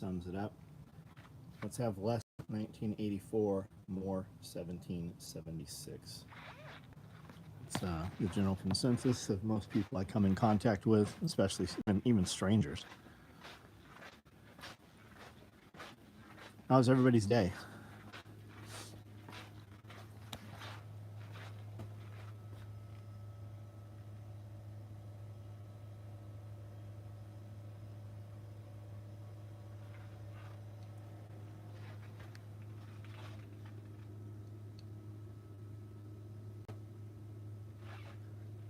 Sums it up. Let's have less 1984, more 1776. It's the general consensus of most people I come in contact with, especially even strangers. How's everybody's day?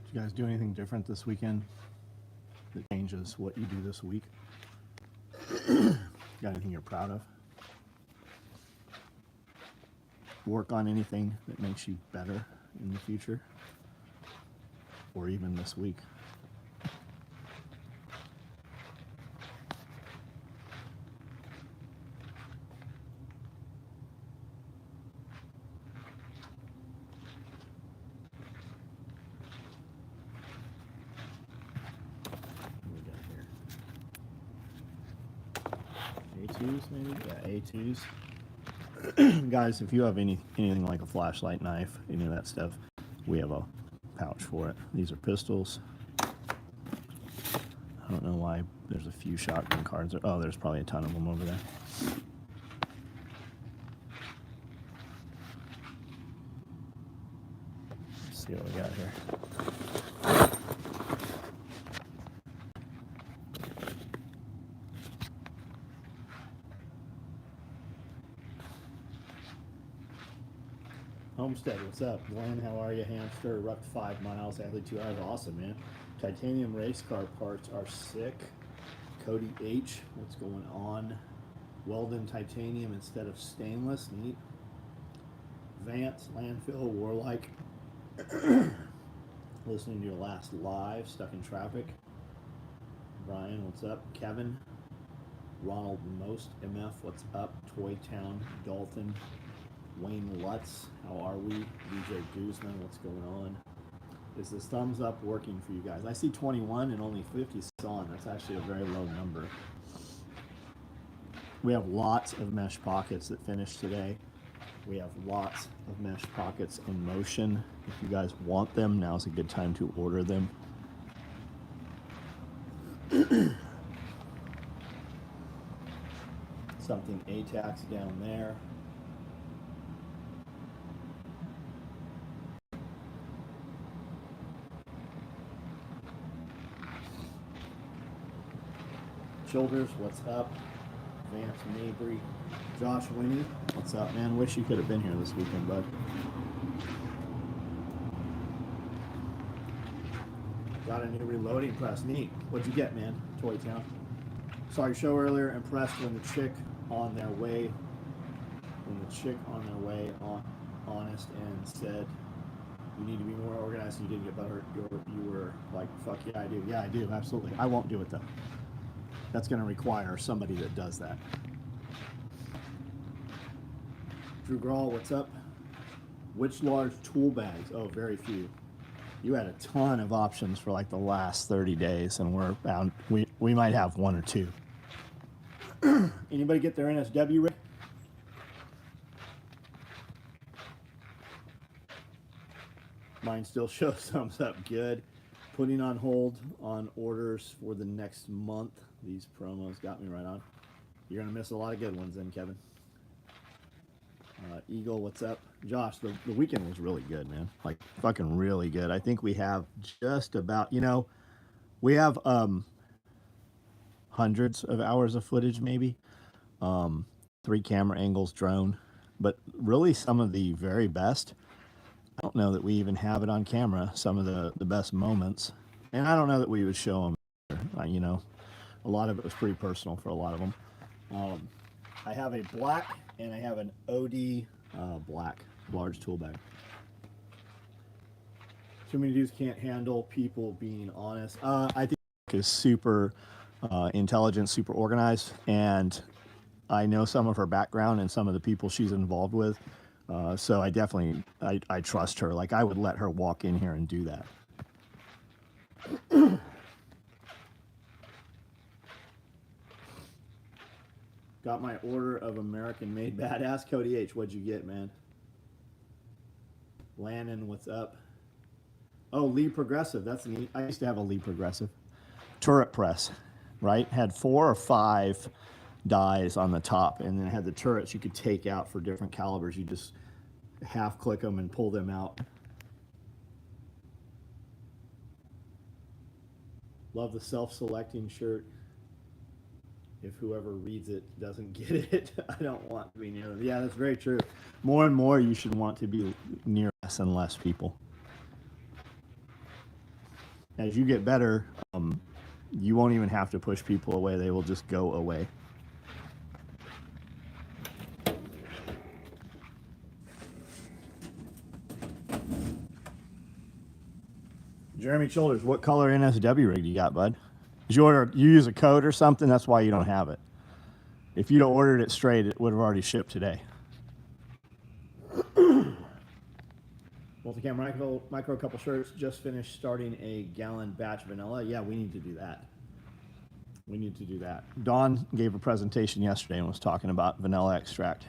Did you guys do anything different this weekend that changes what you do this week? Got anything you're proud of? Work on anything that makes you better in the future? Or even this week? A2s maybe? Yeah, A2s. Guys, if you have anything like a flashlight, knife, any of that stuff, we have a pouch for it. These are pistols. I don't know why there's a few shotgun cards. Oh, there's probably a ton of them over there. Let's see what we got here. Homestead, what's up? Glenn, how are you? Hamster, rucked 5 miles, Adley 2 hours. Awesome, man. Titanium race car parts are sick. Cody H, what's going on? Weldon titanium instead of stainless, neat. Vance, landfill, warlike. Listening to your last live, stuck in traffic. Brian, what's up? Kevin, Ronald Most, MF, what's up? Toy Town, Dalton. Wayne Lutz, how are we? DJ Guzman, what's going on? Is this thumbs up working for you guys? I see 21 and only 50 on. That's actually a very low number. We have lots of mesh pockets that finished today. We have lots of mesh pockets in motion. If you guys want them, now's a good time to order them. Something ATAX down there. Shoulders, what's up? Vance Mabry. Josh Winnie, what's up, man? Wish you could have been here this weekend, bud. Got a new reloading press. Neat. What'd you get, man? Toy Town. Saw your show earlier. Impressed when the chick on their way, honest and said, you need to be more organized and you didn't get better. You were like, fuck yeah, I do. Yeah, I do. Absolutely. I won't do it, though. That's going to require somebody that does that. Drew Grawl, what's up? Which large tool bags? Oh, very few. You had a ton of options for like the last 30 days, and we're bound. We might have 1 or 2. Anybody get their NSW ready? Mine still shows thumbs up. Good. Putting on hold on orders for the next month. These promos got me right on. You're going to miss a lot of good ones then, Kevin. Eagle, what's up? Josh, the weekend was really good, man. Like, fucking really good. I think we have just about, we have hundreds of hours of footage, maybe. 3 camera angles, drone. But really some of the very best. I don't know that we even have it on camera, some of the best moments. And I don't know that we would show them, A lot of it was pretty personal for a lot of them. I have a black and I have an OD black large tool bag. Too many dudes can't handle people being honest. I think is super intelligent, super organized, and I know some of her background and some of the people she's involved with. So I definitely, I trust her. Like, I would let her walk in here and do that. Got my order of American-made badass. Cody H, what'd you get, man? Lannon, what's up? Oh, Lee Progressive. That's neat. I used to have a Lee Progressive. Turret press, right? Had 4 or 5 dies on the top, and then it had the turrets you could take out for different calibers. You just half click them and pull them out. Love the self-selecting shirt. If whoever reads it doesn't get it, I don't want to be near them. Yeah, that's very true. More and more you should want to be near less and less people. As you get better, you won't even have to push people away. They will just go away. Jeremy Childers, what color NSW rig do you got, bud? Did you use a code or something? That's why you don't have it. If you'd have ordered it straight, it would have already shipped today. Multicam micro couple shirts. Just finished starting a gallon batch vanilla. Yeah, we need to do that. We need to do that. Dawn gave a presentation yesterday and was talking about vanilla extract.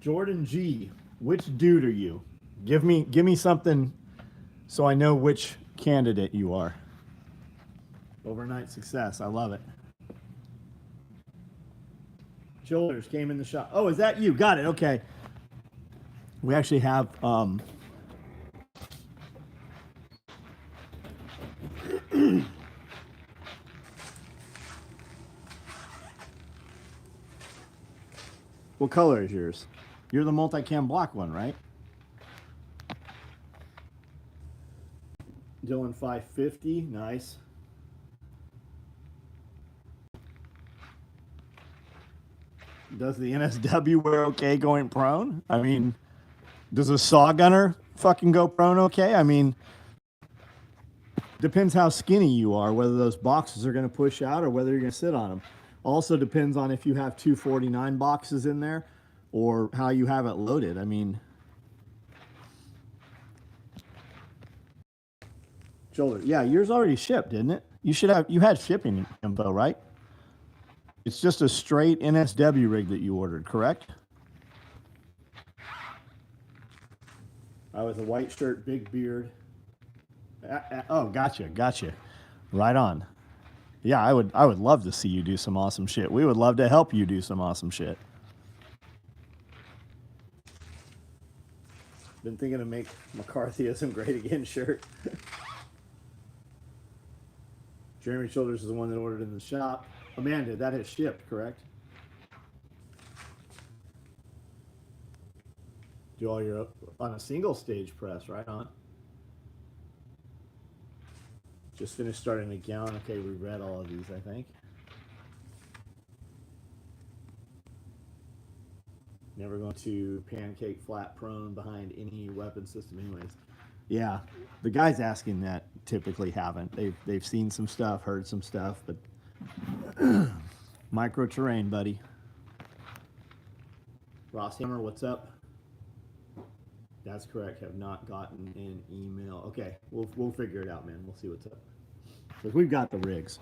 Jordan G, which dude are you? Give me something so I know which candidate you are. Overnight success. I love it. Childers came in the shop. Oh, is that you? Got it. Okay. We actually have what color is yours? You're the multicam block one, right? Dylan 550, nice. Does the NSW wear okay going prone? I mean, does a saw gunner fucking go prone okay? I mean, depends how skinny you are, whether those boxes are going to push out or whether you're going to sit on them. Also depends on if you have 249 boxes in there or how you have it loaded. I mean, shoulder. Yeah, yours already shipped, didn't it? You had shipping info, right? It's just a straight NSW rig that you ordered, correct? I was a white shirt, big beard. Oh, gotcha. Right on. Yeah, I would love to see you do some awesome shit. We would love to help you do some awesome shit. Been thinking to make McCarthyism great again shirt. Jeremy Childers is the one that ordered in the shop. Amanda, that has shipped, correct? Do all your on a single stage press, right on. Just finished starting a gallon. Okay, we read all of these, I think. Never going to pancake flat prone behind any weapon system anyways. Yeah, the guys asking that typically haven't. They've seen some stuff, heard some stuff, but micro terrain, buddy. Ross Hammer, what's up? That's correct. Have not gotten an email. Okay, we'll figure it out, man. We'll see what's up. Because we've got the rigs.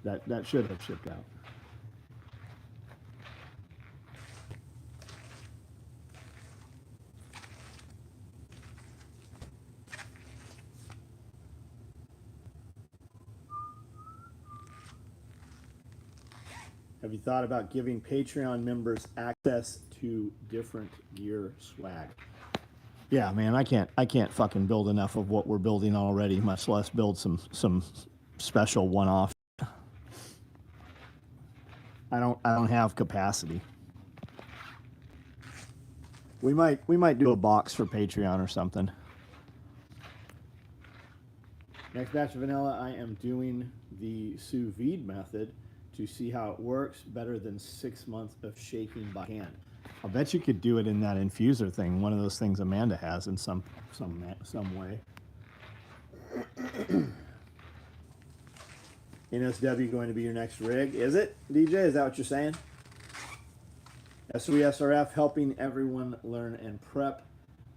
That should have shipped out. Have you thought about giving Patreon members access to different gear swag? Yeah, man, I can't fucking build enough of what we're building already, much less build some special one-off. I don't have capacity. We might do a box for Patreon or something. Next batch of vanilla, I am doing the sous vide method to see how it works, better than 6 months of shaking by hand. I bet you could do it in that infuser thing, one of those things Amanda has in some way. NSW going to be your next rig, is it, DJ? Is that what you're saying? SOE SRF helping everyone learn and prep.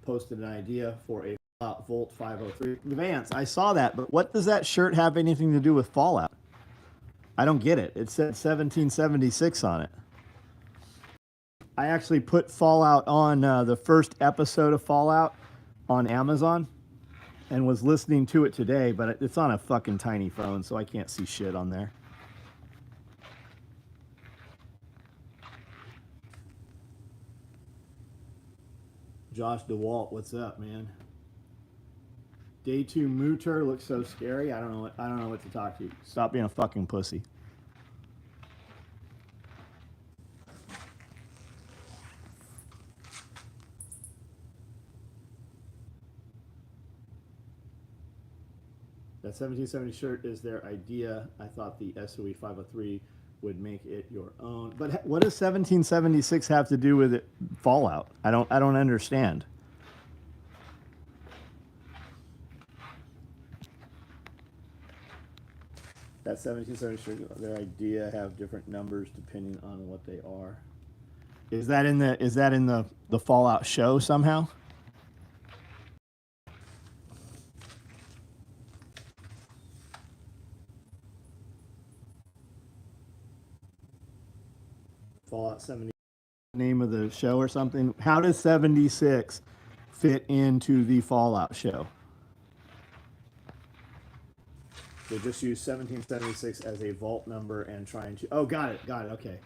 Posted an idea for a Volt 503. Vance, I saw that, but what does that shirt have anything to do with Fallout? I don't get it. It said 1776 on it. I actually put Fallout on the first episode of Fallout on Amazon and was listening to it today, but it's on a fucking tiny phone, so I can't see shit on there. Josh DeWalt, what's up, man? Day 2 Mooter looks so scary. I don't know what to talk to you. Stop being a fucking pussy. That 1770 shirt is their idea. I thought the SOE 503 would make it your own. But what does 1776 have to do with it, Fallout? I don't understand. That 1770 shirt, their idea have different numbers depending on what they are. Is that in the Fallout show somehow? Fallout 70 name of the show or something. How does 76 fit into the Fallout show? They just use 1776 as a vault number and trying to. Oh, got it. Okay.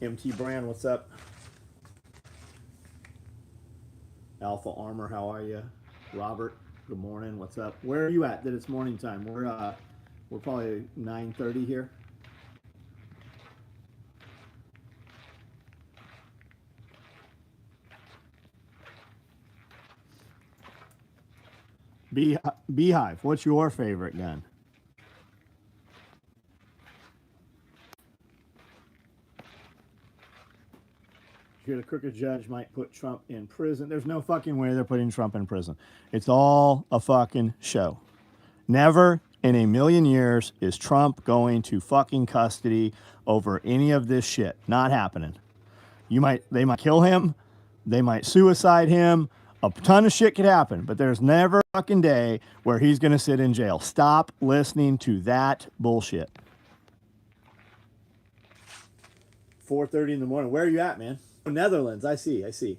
MT Brand, what's up? Alpha Armor, how are you? Robert, good morning. What's up? Where are you at? That it's morning time. We're probably 9:30 here. Beehive, what's your favorite gun? Here, the crooked judge might put Trump in prison. There's no fucking way they're putting Trump in prison. It's all a fucking show. Never in a million years is Trump going to fucking custody over any of this shit. Not happening. They might kill him. They might suicide him. A ton of shit could happen, but there's never a fucking day where he's going to sit in jail. Stop listening to that bullshit. 4:30 in the morning. Where are you at, man? Netherlands. I see.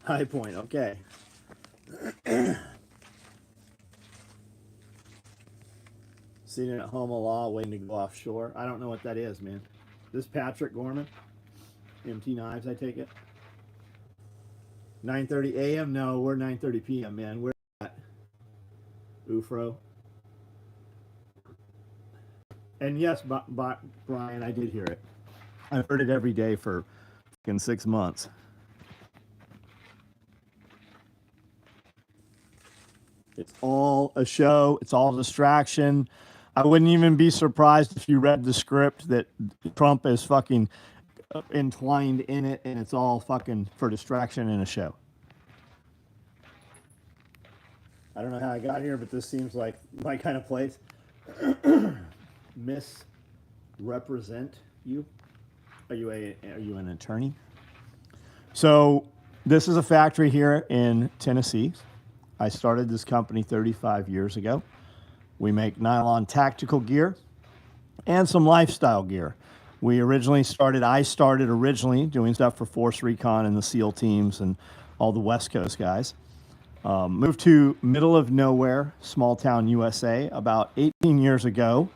High Point. Okay. Sitting at home a law, waiting to go offshore. I don't know what that is, man. This Patrick Gorman, MT Knives, I take it. 9:30 a.m. No, we're 9:30 p.m. Man, we're at UFRO. And yes, Brian, I did hear it. I've heard it every day for fucking 6 months. It's all a show. It's all distraction. I wouldn't even be surprised if you read the script that Trump is fucking entwined in it, and it's all fucking for distraction in a show. I don't know how I got here, but this seems like my kind of place. Misrepresent you? Are you an attorney? So this is a factory here in Tennessee. I started this company 35 years ago. We make nylon tactical gear and some lifestyle gear. I started originally doing stuff for Force Recon and the SEAL teams and all the West Coast guys. Moved to middle of nowhere, small town USA, about 18 years ago.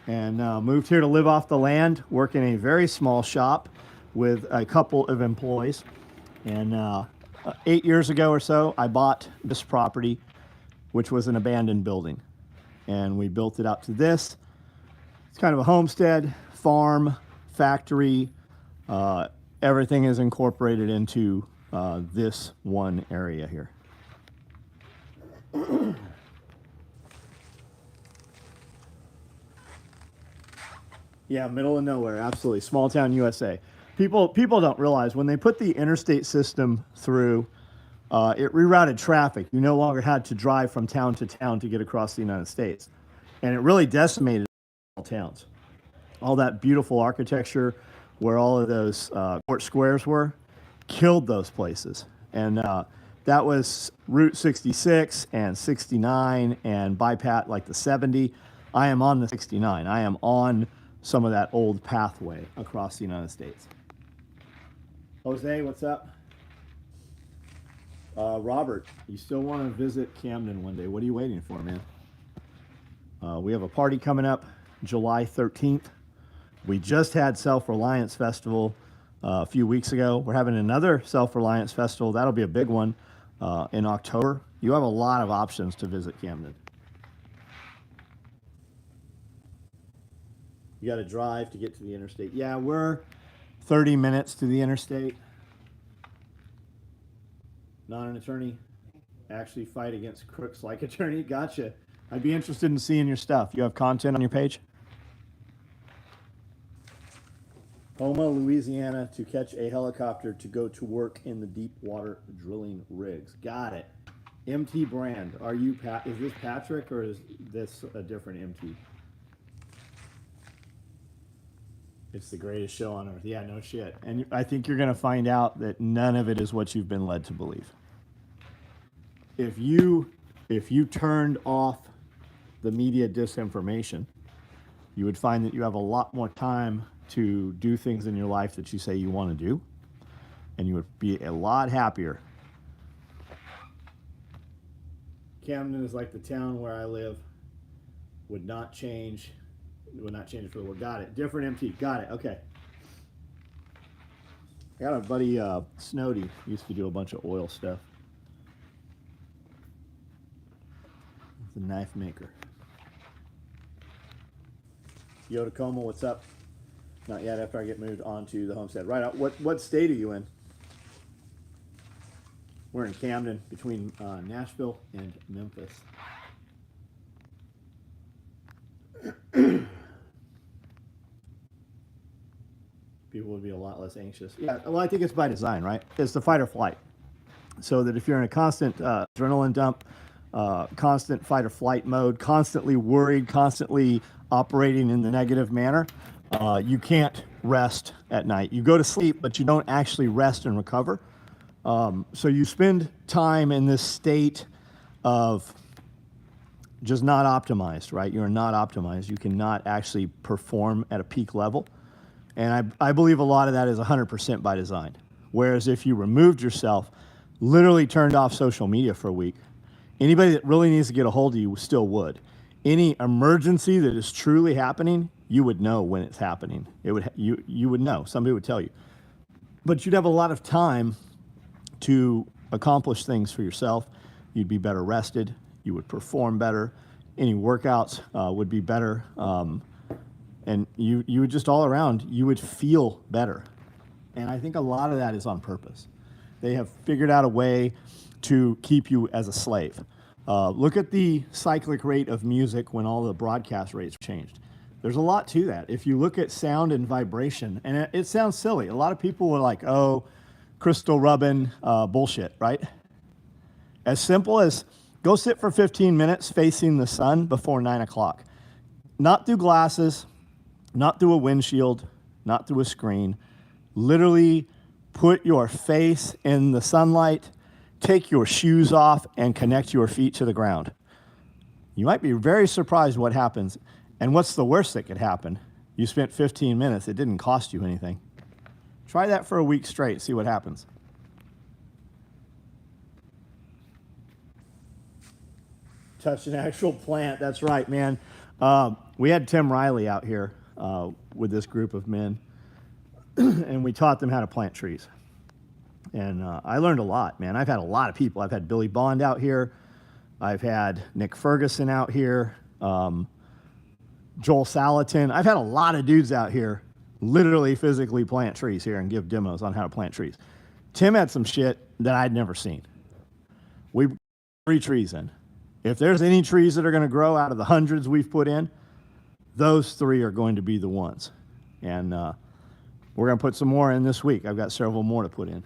And moved here to live off the land, work in a very small shop with a couple of employees. And 8 years ago or so, I bought this property, which was an abandoned building. And we built it up to this. It's kind of a homestead, farm, factory. Everything is incorporated into this one area here. Yeah, middle of nowhere, absolutely. Small town USA. People don't realize when they put the interstate system through, it rerouted traffic. You no longer had to drive from town to town to get across the United States. And it really decimated small towns. all that beautiful architecture where all of those court squares were, killed those places. And that was Route 66 and 69 and bypass like the 70. I am on the 69. I am on some of that old pathway across the United States. Jose, what's up? Robert, you still want to visit Camden one day. What are you waiting for, man? We have a party coming up July 13th. We just had Self-Reliance Festival a few weeks ago. We're having another Self-Reliance Festival. That'll be a big one in October. You have a lot of options to visit Camden. You got to drive to get to the interstate. Yeah, we're 30 minutes to the interstate. Not an attorney. Actually fight against crooks like attorney. Gotcha. I'd be interested in seeing your stuff. You have content on your page? Houma, Louisiana, to catch a helicopter to go to work in the deep water drilling rigs. Got it. MT brand. Are you is this Patrick or is this a different MT? It's the greatest show on earth. Yeah, no shit. And I think you're going to find out that none of it is what you've been led to believe. If you turned off the media disinformation, you would find that you have a lot more time to do things in your life that you say you want to do, and you would be a lot happier. Camden is like the town where I live. Would not change it for the world. Got it. Different MT. Got it. Okay. I got a buddy, Snowdy, used to do a bunch of oil stuff. He's a knife maker. Yo, Tacoma, what's up? Not yet, after I get moved on to the Homestead. Right out. What state are you in? We're in Camden, between Nashville and Memphis. People would be a lot less anxious. Yeah, well, I think it's by design, right? It's the fight or flight. So that if you're in a constant adrenaline dump, constant fight or flight mode, constantly worried, constantly operating in the negative manner, you can't rest at night. You go to sleep, but you don't actually rest and recover. So you spend time in this state of just not optimized, right? You're not optimized. You cannot actually perform at a peak level. And I believe a lot of that is 100% by design. Whereas if you removed yourself, literally turned off social media for a week, anybody that really needs to get a hold of you still would. Any emergency that is truly happening, you would know when it's happening. You would know. Somebody would tell you. But you'd have a lot of time to accomplish things for yourself. You'd be better rested. You would perform better. Any workouts would be better. And you would just all around, you would feel better. And I think a lot of that is on purpose. They have figured out a way to keep you as a slave. Look at the cyclic rate of music when all the broadcast rates changed. There's a lot to that. If you look at sound and vibration, and it sounds silly. A lot of people were like, oh, crystal rubbing bullshit, right? As simple as go sit for 15 minutes facing the sun before 9 o'clock. Not through glasses, not through a windshield, not through a screen. Literally put your face in the sunlight, take your shoes off, and connect your feet to the ground. You might be very surprised what happens. And what's the worst that could happen? You spent 15 minutes. It didn't cost you anything. Try that for a week straight. See what happens. Touch an actual plant. That's right, man. We had Tim Riley out here with this group of men, and we taught them how to plant trees. And I learned a lot, man. I've had a lot of people. I've had Billy Bond out here. I've had Nick Ferguson out here. Joel Salatin. I've had a lot of dudes out here literally physically plant trees here and give demos on how to plant trees. Tim had some shit that I'd never seen. We put 3 trees in. If there's any trees that are going to grow out of the hundreds we've put in, those 3 are going to be the ones. And we're going to put some more in this week. I've got several more to put in.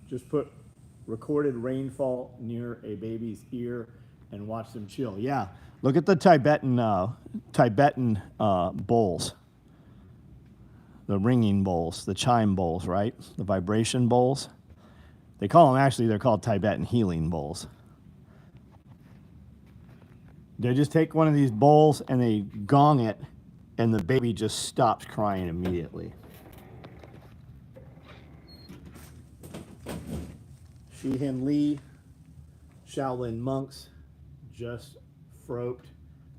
Just put recorded rainfall near a baby's ear and watch them chill. Yeah, Look at the Tibetan bowls, the ringing bowls, the chime bowls, right? The vibration bowls. They call them, actually, they're called Tibetan healing bowls. They just take one of these bowls and they gong it, and the baby just stops crying immediately. Shihin Lee, Shaolin monks, just froped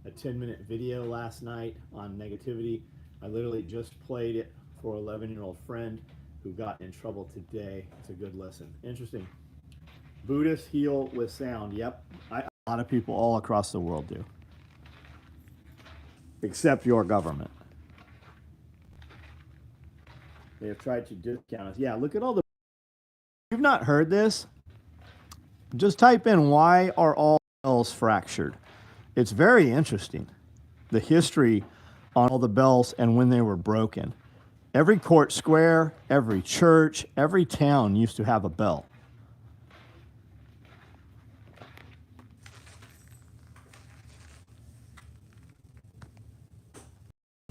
a 10-minute video last night on negativity. I literally just played it for an 11-year-old friend who got in trouble today. It's a good listen. Interesting. Buddhists heal with sound. Yep. A lot of people all across the world do. Except your government. They have tried to discount us. Yeah, look at all the... If you've not heard this, just type in, why are all bells fractured? It's very interesting. The history on all the bells and when they were broken. Every court square, every church, every town used to have a bell.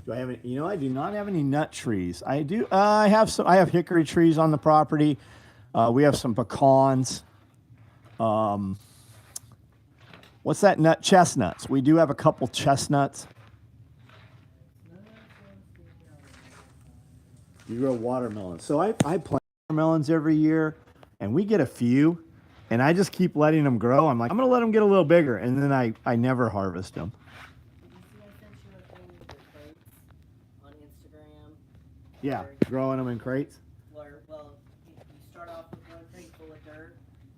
Do I have any? You know, I do not have any nut trees. I do. I have some. I have hickory trees on the property. We have some pecans. What's that nut? Chestnuts. We do have a couple chestnuts. You grow watermelons. So I plant watermelons every year, and we get a few, and I just keep letting them grow. I'm like, I'm going to let them get a little bigger, and then I never harvest them. Yeah, growing them in crates. Well, you start off with one crate full of dirt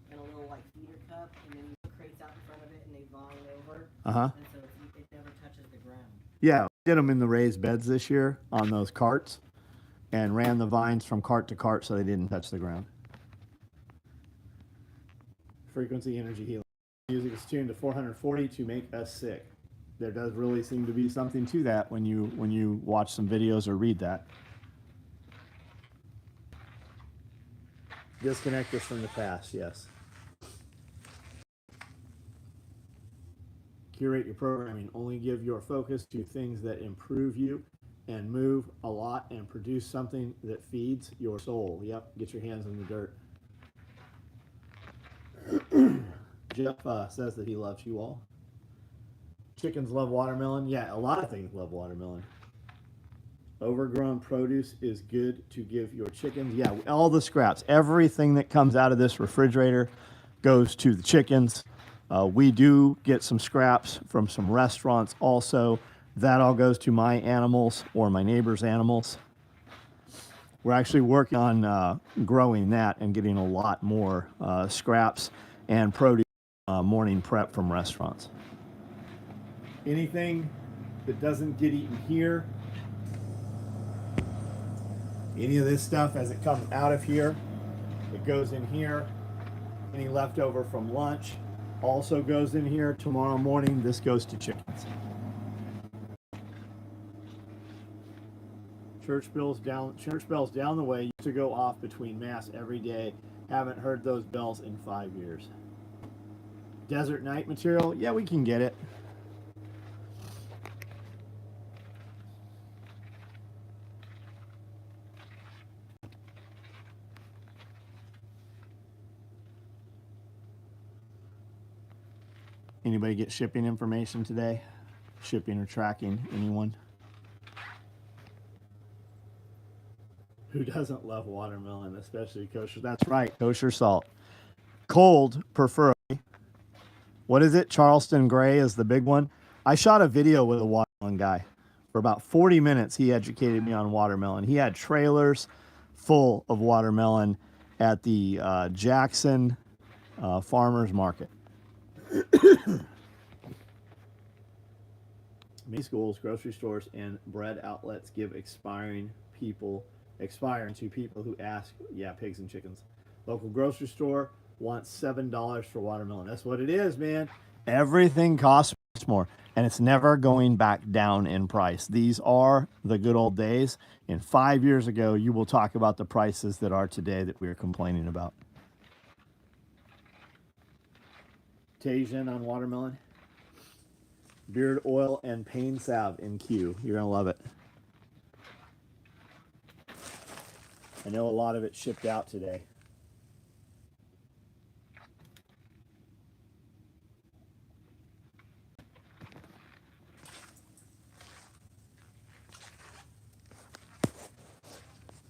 and a little like feeder cup, and then you put crates out in front of it, and they vine over. And so it never touches the ground. Yeah, we did them in the raised beds this year on those carts, and ran the vines from cart to cart so they didn't touch the ground. Frequency energy healing. Music is tuned to 440 to make us sick. There does really seem to be something to that when you watch some videos or read that. Disconnect us from the past, yes. Curate your programming. Only give your focus to things that improve you and move a lot and produce something that feeds your soul. Yep, get your hands in the dirt. Jeff says that he loves you all. Chickens love watermelon. Yeah, a lot of things love watermelon. Overgrown produce is good to give your chickens. Yeah, all the scraps, everything that comes out of this refrigerator goes to the chickens. We do get some scraps from some restaurants also. That all goes to my animals or my neighbor's animals. We're actually working on growing that and getting a lot more scraps and produce morning prep from restaurants. Anything that doesn't get eaten here, any of this stuff as it comes out of here, it goes in here. Any leftover from lunch also goes in here. Tomorrow morning, this goes to chickens. Church bells down the way used to go off between mass every day. Haven't heard those bells in 5 years. Desert night material, yeah, we can get it. Anybody get shipping information today? Shipping or tracking, anyone? Who doesn't love watermelon, especially kosher? That's right, kosher salt. Cold, preferably. What is it? Charleston Gray is the big one. I shot a video with a watermelon guy. For about 40 minutes, he educated me on watermelon. He had trailers full of watermelon at the Jackson Farmers Market. Many schools, grocery stores, and bread outlets give expiring to people who ask. Yeah, pigs and chickens. Local grocery store wants $7 for watermelon. That's what it is, man. Everything costs much more, and it's never going back down in price. These are the good old days. And 5 years ago, you will talk about the prices that are today that we are complaining about. Tajin on watermelon. Beard oil and pain salve in Q. You're going to love it. I know a lot of it shipped out today.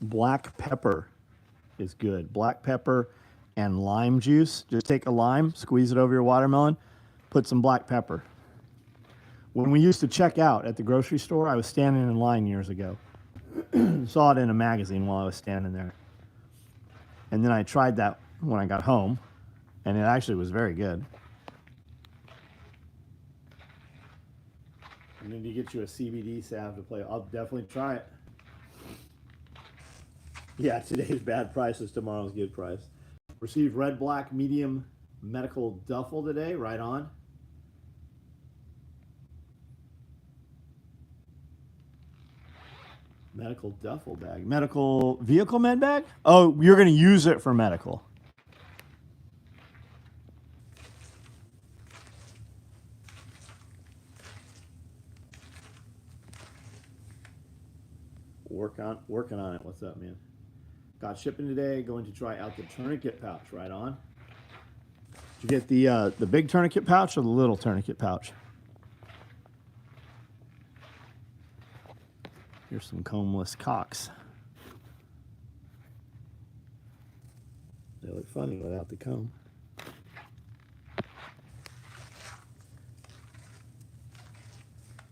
Black pepper is good. Black pepper and lime juice. Just take a lime, squeeze it over your watermelon, put some black pepper. When we used to check out at the grocery store, I was standing in line years ago. Saw it in a magazine while I was standing there. And then I tried that when I got home, and it actually was very good. And then you get you a CBD salve to play. I'll definitely try it. Yeah, today's bad price is tomorrow's good price. Received red, black, medium medical duffel today. Right on. Medical duffel bag. Medical vehicle med bag? Oh, you're going to use it for medical. Working on it. What's up, man? Got shipping today. Going to try out the tourniquet pouch. Right on. Did you get the big tourniquet pouch or the little tourniquet pouch? Here's some combless cocks. They look funny without the comb.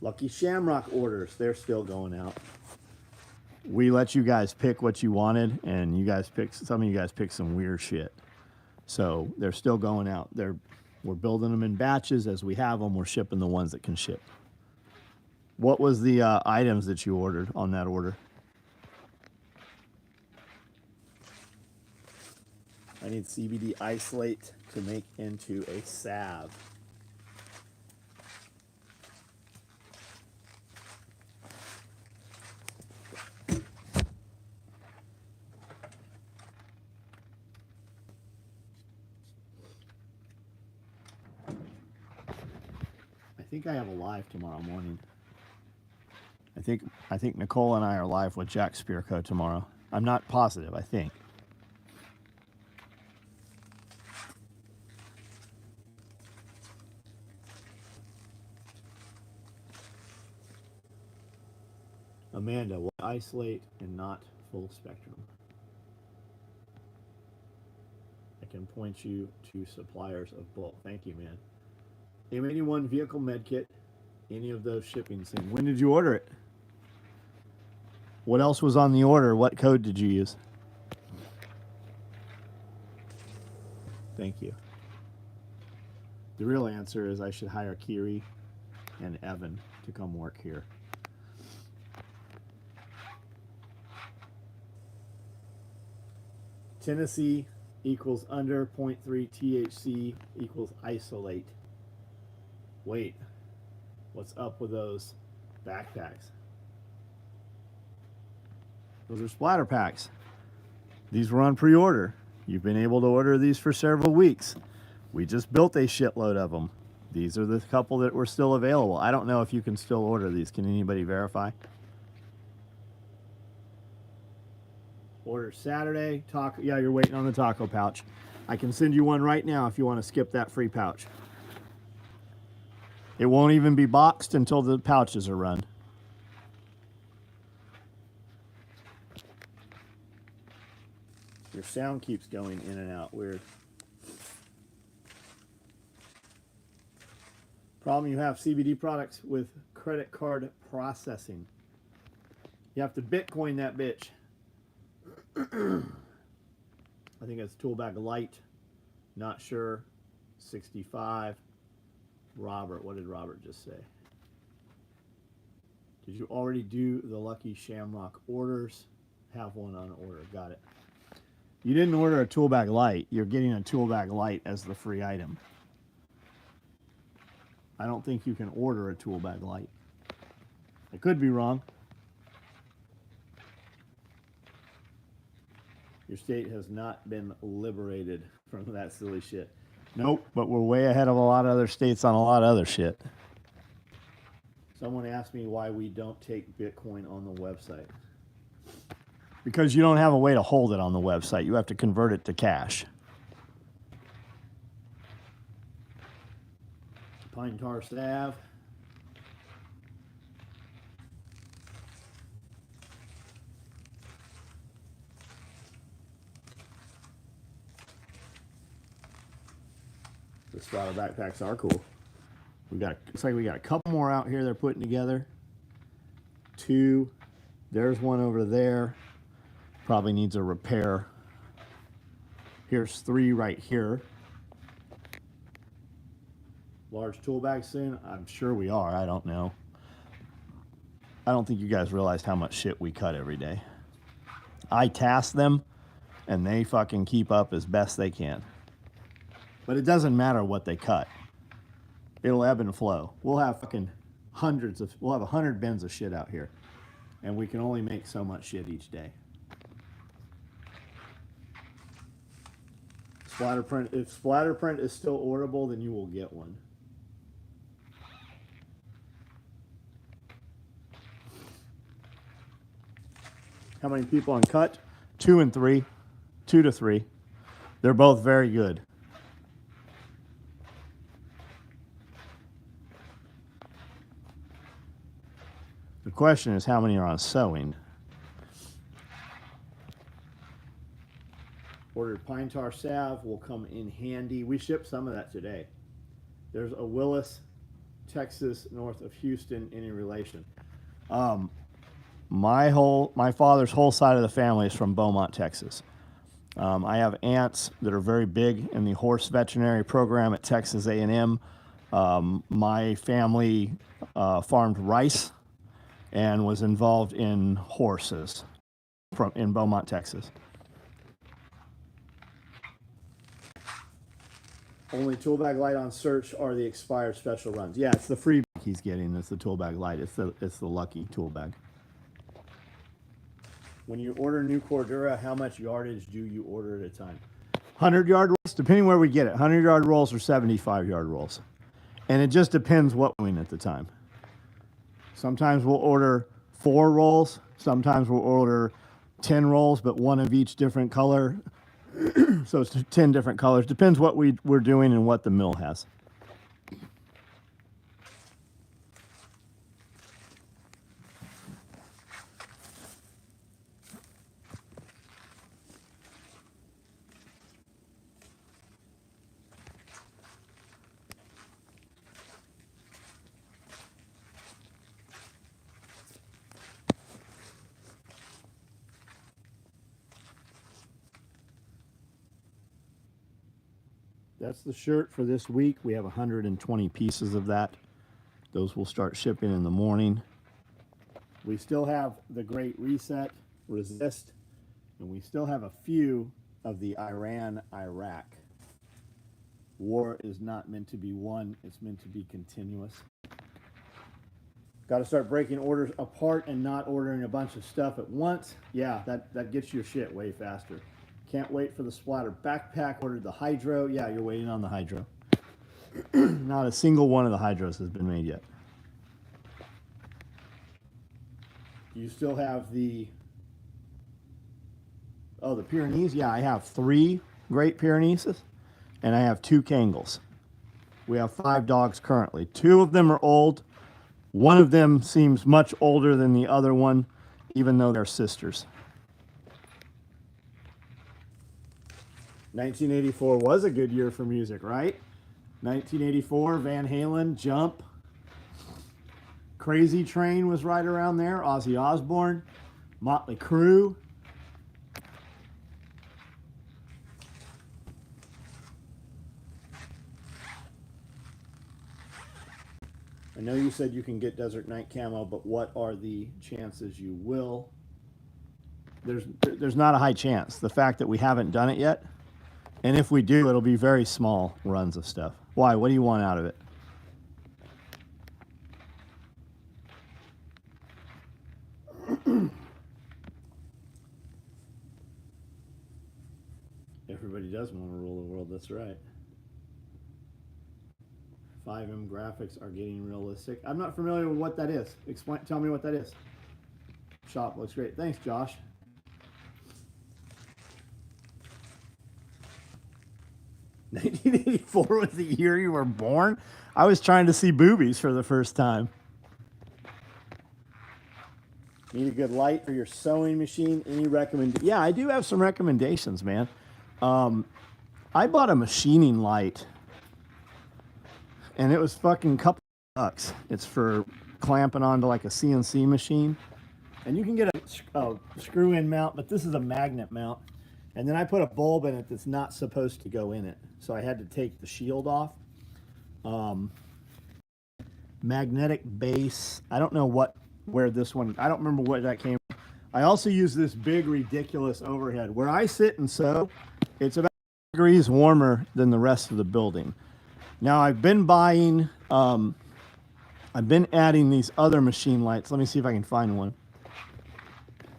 Lucky Shamrock orders. They're still going out. We let you guys pick what you wanted, and some of you guys picked some weird shit. So they're still going out. We're building them in batches. As we have them, we're shipping the ones that can ship. What was the items that you ordered on that order? I need CBD isolate to make into a salve. I think I have a live tomorrow morning. I think Nicole and I are live with Jack Spirko tomorrow. I'm not positive, I think. Amanda, what isolate and not full spectrum? I can point you to suppliers of both. Thank you, man. M81 vehicle med kit, any of those shipping things. When did you order it? What else was on the order? What code did you use? Thank you. The real answer is I should hire Kiri and Evan to come work here. Tennessee equals under 0.3 THC equals isolate. Wait, what's up with those backpacks? Those are splatter packs. These were on pre-order. You've been able to order these for several weeks. We just built a shitload of them. These are the couple that were still available. I don't know if you can still order these. Can anybody verify? Order Saturday. Taco. Yeah, you're waiting on the taco pouch. I can send you one right now if you want to skip that free pouch. It won't even be boxed until the pouches are run. Your sound keeps going in and out. Weird. Problem you have CBD products with credit card processing. You have to Bitcoin that bitch. I think it's tool bag light. Not sure. 65. Robert, what did Robert just say? Did you already do the Lucky Shamrock orders? Have one on order. Got it. You didn't order a tool bag light. You're getting a tool bag light as the free item. I don't think you can order a tool bag light. I could be wrong. Your state has not been liberated from that silly shit. Nope, but we're way ahead of a lot of other states on a lot of other shit. Someone asked me why we don't take Bitcoin on the website. Because you don't have a way to hold it on the website. You have to convert it to cash. Pine tar salve. The swatter backpacks are cool. Looks like we got a couple more out here they're putting together. 2. There's one over there. Probably needs a repair. Here's 3 right here. Large tool bag soon? I'm sure we are. I don't know. I don't think you guys realized how much shit we cut every day. I task them, and they fucking keep up as best they can. But it doesn't matter what they cut. It'll ebb and flow. We'll have fucking we'll have 100 bins of shit out here. And we can only make so much shit each day. Splatter print. If splatter print is still orderable, then you will get one. How many people on cut? 2 and 3. 2 to 3. They're both very good. The question is how many are on sewing? Ordered pine tar salve will come in handy. We shipped some of that today. There's a Willis, Texas, north of Houston. Any relation? My father's whole side of the family is from Beaumont, Texas. I have aunts that are very big in the horse veterinary program at Texas A&M. My family farmed rice and was involved in horses in Beaumont, Texas. Only tool bag light on search are the expired special runs. Yeah, it's the free he's getting. It's the tool bag light. It's the lucky tool bag. When you order new Cordura, how much yardage do you order at a time? 100-yard rolls, depending where we get it. 100-yard rolls or 75-yard rolls. And it just depends what we're doing at the time. Sometimes we'll order 4 rolls. Sometimes we'll order 10 rolls, but one of each different color. So it's 10 different colors. Depends what we're doing and what the mill has. That's the shirt for this week. We have 120 pieces of that. Those will start shipping in the morning. We still have the Great Reset, Resist, and we still have a few of the Iran-Iraq. War is not meant to be won. It's meant to be continuous. Got to start breaking orders apart and not ordering a bunch of stuff at once. Yeah, that gets your shit way faster. Can't wait for the splatter backpack. Ordered the hydro. Yeah, you're waiting on the hydro. Not a single one of the hydros has been made yet. You still have the Pyrenees. Yeah, I have 3 Great Pyrenees and I have 2 Kangles. We have 5 dogs currently. 2 of them are old. One of them seems much older than the other one, even though they're sisters. 1984 was a good year for music, right? 1984, Van Halen, Jump. Crazy Train was right around there. Ozzy Osbourne, Motley Crue. I know you said you can get Desert Night Camo, but what are the chances you will? There's not a high chance. The fact that we haven't done it yet. And if we do, it'll be very small runs of stuff. Why? What do you want out of it? Everybody does want to rule the world, that's right. 5M graphics are getting realistic. I'm not familiar with what that is. Tell me what that is. Shop looks great. Thanks, Josh. (1984) was the year you were born? I was trying to see boobies for the first time. Need a good light for your sewing machine? Any recommend? Yeah, I do have some recommendations, man. I bought a machining light, and it was fucking couple bucks. It's for clamping onto like a CNC machine, and you can get a screw-in mount, but this is a magnet mount. And then I put a bulb in it that's not supposed to go in it, so I had to take the shield off. Magnetic base. I don't know where this one. I don't remember what that came from. I also use this big ridiculous overhead. Where I sit and sew, it's about degrees warmer than the rest of the building. Now I've been buying. I've been adding these other machine lights. Let me see if I can find one.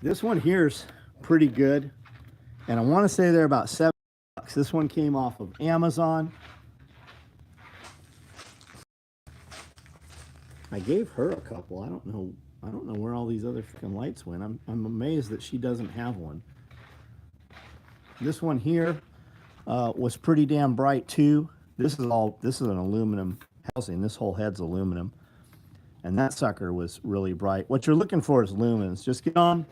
This one here's pretty good. And I want to say they're about $7. This one came off of Amazon. I gave her a couple. I don't know where all these other freaking lights went. I'm amazed that she doesn't have one. This one here was pretty damn bright too. This is an aluminum housing. This whole head's aluminum. And that sucker was really bright. What you're looking for is lumens. Just get on.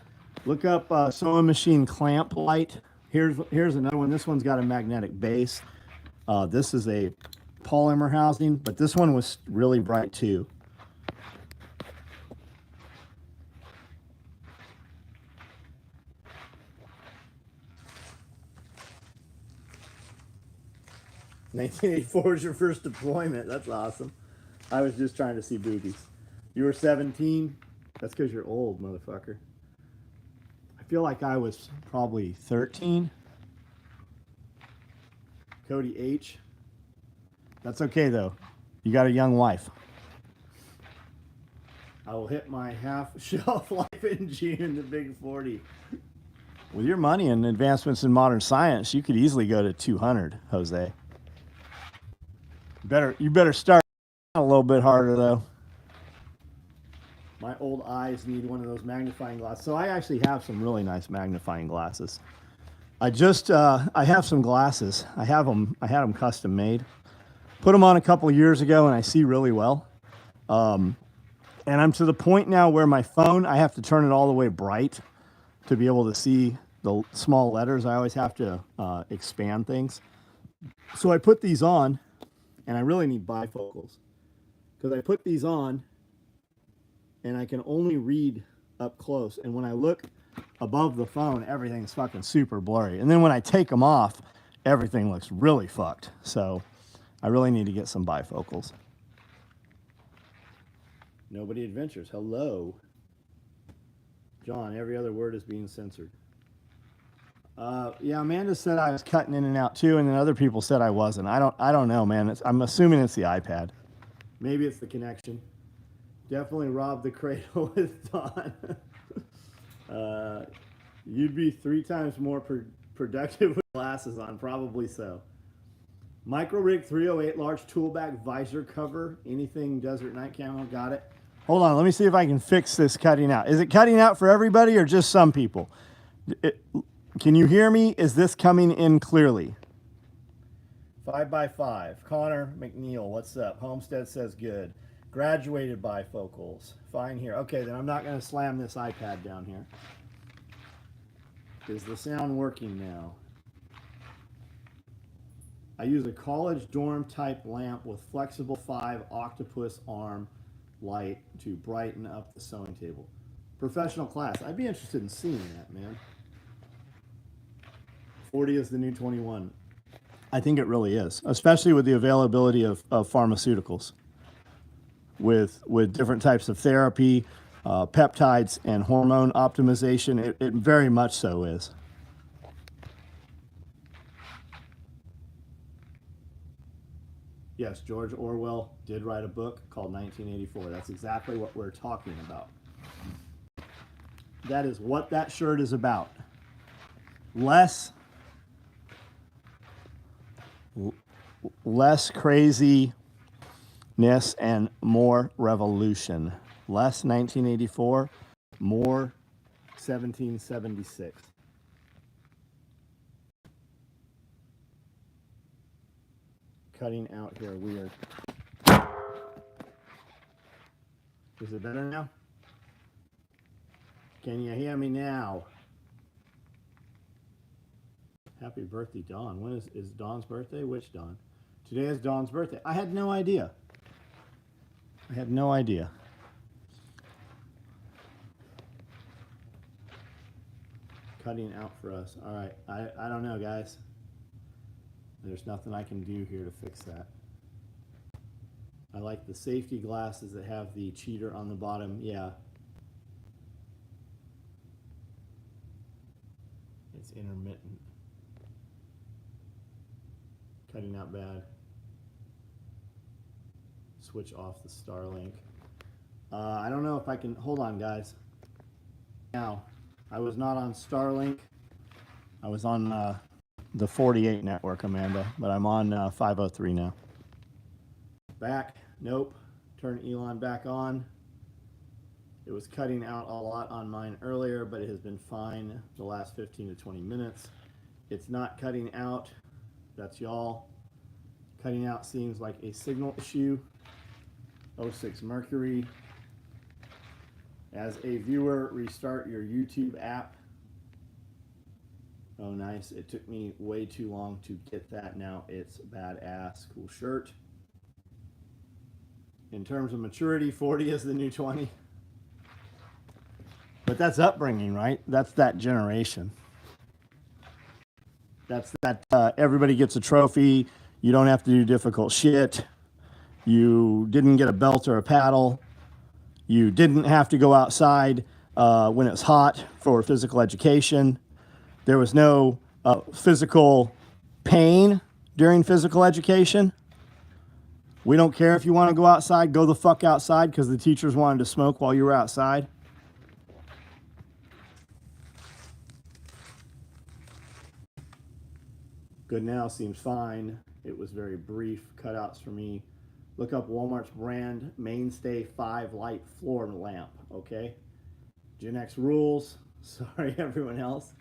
Look up sewing machine clamp light. Here's another one. This one's got a magnetic base. This is a polymer housing, but this one was really bright too. (1984) is your first deployment. That's awesome. I was just trying to see boobies. You were 17? That's because you're old, motherfucker. I feel like I was probably 13. Cody H. That's okay, though. You got a young wife. I will hit my half shelf life in June, the big 40. With your money and advancements in modern science, you could easily go to 200, Jose. You better start a little bit harder, though. My old eyes need one of those magnifying glasses. So I actually have some really nice magnifying glasses. I have some glasses. I had them custom made. Put them on a couple of years ago, and I see really well. And I'm to the point now where my phone, I have to turn it all the way bright to be able to see the small letters. I always have to expand things. So I put these on, and I really need bifocals. Because I put these on, and I can only read up close. And when I look above the phone, everything's fucking super blurry. And then when I take them off, everything looks really fucked. So I really need to get some bifocals. Nobody Adventures. Hello. John, every other word is being censored. Yeah, Amanda said I was cutting in and out too, and then other people said I wasn't. I don't know, man. I'm assuming it's the iPad. Maybe it's the connection. Definitely robbed the cradle with Don. You'd be 3 times more productive with glasses on, probably so. Micro Rig 308 large tool bag visor cover. Anything desert night camo, got it. Hold on, let me see if I can fix this cutting out. Is it cutting out for everybody or just some people? Can you hear me? Is this coming in clearly? 5x5. Connor McNeil, what's up? Homestead says good. Graduated bifocals. Fine here. Okay, then I'm not going to slam this iPad down here. Is the sound working now? I use a college dorm type lamp with flexible 5 octopus arm light to brighten up the sewing table. Professional class. I'd be interested in seeing that, man. 40 is the new 21. I think it really is, especially with the availability of pharmaceuticals. With different types of therapy, peptides, and hormone optimization, it very much so is. Yes, George Orwell did write a book called 1984. That's exactly what we're talking about. That is what that shirt is about. Less crazy ness and more revolution. Less 1984, more 1776. Cutting out here weird. Is it better now? Can you hear me now? Happy birthday, Dawn. When is Dawn's birthday? Which Dawn? Today is Dawn's birthday. I had no idea. I had no idea. Cutting out for us. All right. I don't know, guys. There's nothing I can do here to fix that. I like the safety glasses that have the cheater on the bottom. Yeah. It's intermittent. Cutting out bad. Switch off the Starlink. I don't know if I can, hold on guys. Now, I was not on Starlink. I was on the 48 network, Amanda, but I'm on 503 now. Back, nope. Turn Elon back on. It was cutting out a lot on mine earlier, but it has been fine the last 15 to 20 minutes. It's not cutting out. That's y'all. Cutting out seems like a signal issue. 06 Mercury. As a viewer, restart your YouTube app. Oh, nice. It took me way too long to get that. Now it's badass. Cool shirt. In terms of maturity, 40 is the new 20. But that's upbringing, right? That's that generation. That's that everybody gets a trophy. You don't have to do difficult shit. You didn't get a belt or a paddle. You didn't have to go outside when it's hot for physical education. There was no physical pain during physical education. We don't care if you want to go outside, go the fuck outside because the teachers wanted to smoke while you were outside. Good now seems fine. It was very brief cutouts for me. Look up Walmart's brand Mainstay 5 light floor lamp, okay? Gen X rules. Sorry, everyone else.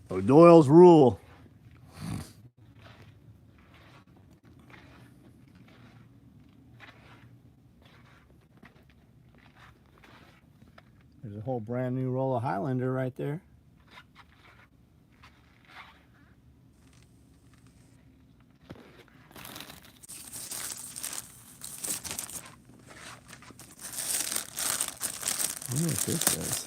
O'Doyle's rule. There's a whole brand new roll of Highlander right there. I wonder what this is.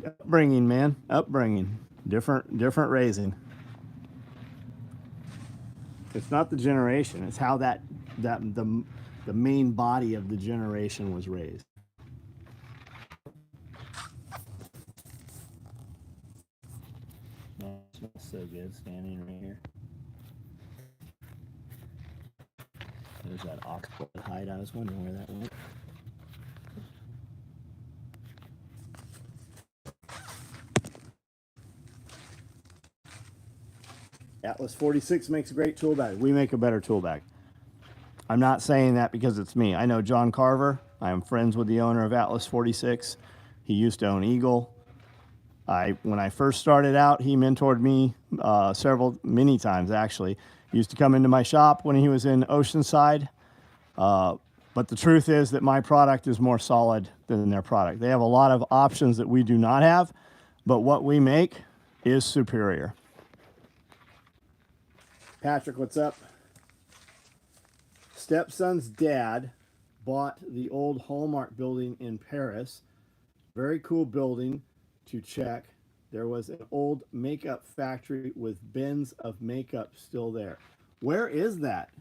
Upbringing, man. Upbringing. Different raising. It's not the generation. It's how the main body of the generation was raised. Man, it smells so good standing right here. There's that oxblood hide. I was wondering where that went. Atlas 46 makes a great tool bag. We make a better tool bag. I'm not saying that because it's me. I know John Carver. I am friends with the owner of Atlas 46. He used to own Eagle. When I first started out, he mentored me many times actually. He used to come into my shop when he was in Oceanside. But the truth is that my product is more solid than their product. They have a lot of options that we do not have, but what we make is superior. Patrick, what's up? Stepson's dad bought the old Hallmark building in Paris. Very cool building to check. There was an old makeup factory with bins of makeup still there. Where is that?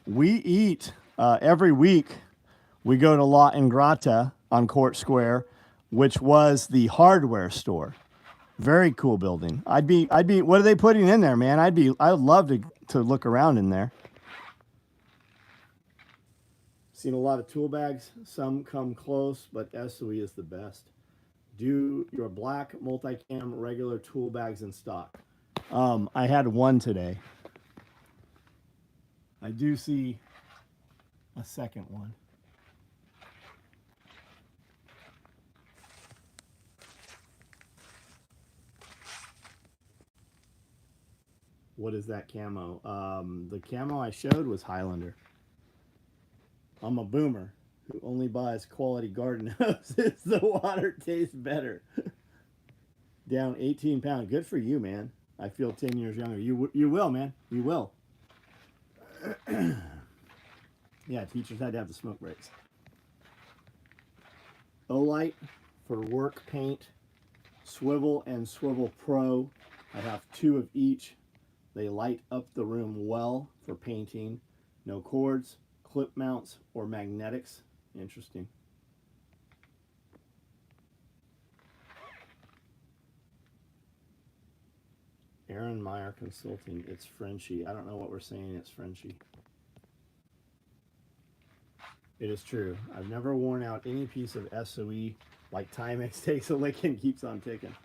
We eat every week. We go to La Ingrata on Court Square, which was the hardware store. Very cool building. I'd be, what are they putting in there, man? I'd love to look around in there. Seen a lot of tool bags. Some come close, but SOE is the best. Do your black multicam regular tool bags in stock? I had one today. I do see a second one. What is that camo? The camo I showed was Highlander. I'm a boomer who only buys quality garden hoses. The water tastes better. Down 18 pounds. Good for you, man. I feel 10 years younger. You will, man. You will. Yeah, teachers had to have the smoke breaks. Olight for work paint. Swivel and Swivel Pro. I have 2 of each. They light up the room well for painting. No cords, clip mounts, or magnetics. Interesting. Aaron Meyer Consulting. It's Frenchy. I don't know what we're saying. It's Frenchy. It is true. I've never worn out any piece of SOE like Timex takes a lick and keeps on ticking.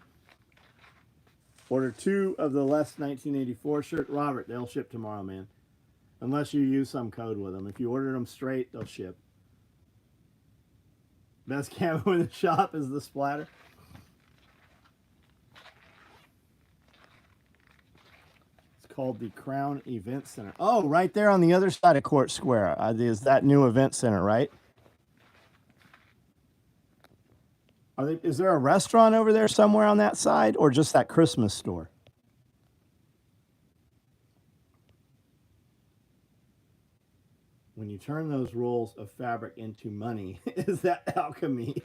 Order 2 of the less 1984 shirt. Robert, they'll ship tomorrow, man. Unless you use some code with them. If you order them straight, they'll ship. Best camo in the shop is the splatter. It's called the Crown Event Center. Oh, right there on the other side of Court Square. Is that new event center, right? Is there a restaurant over there somewhere on that side, or just that Christmas store? When you turn those rolls of fabric into money, is that alchemy?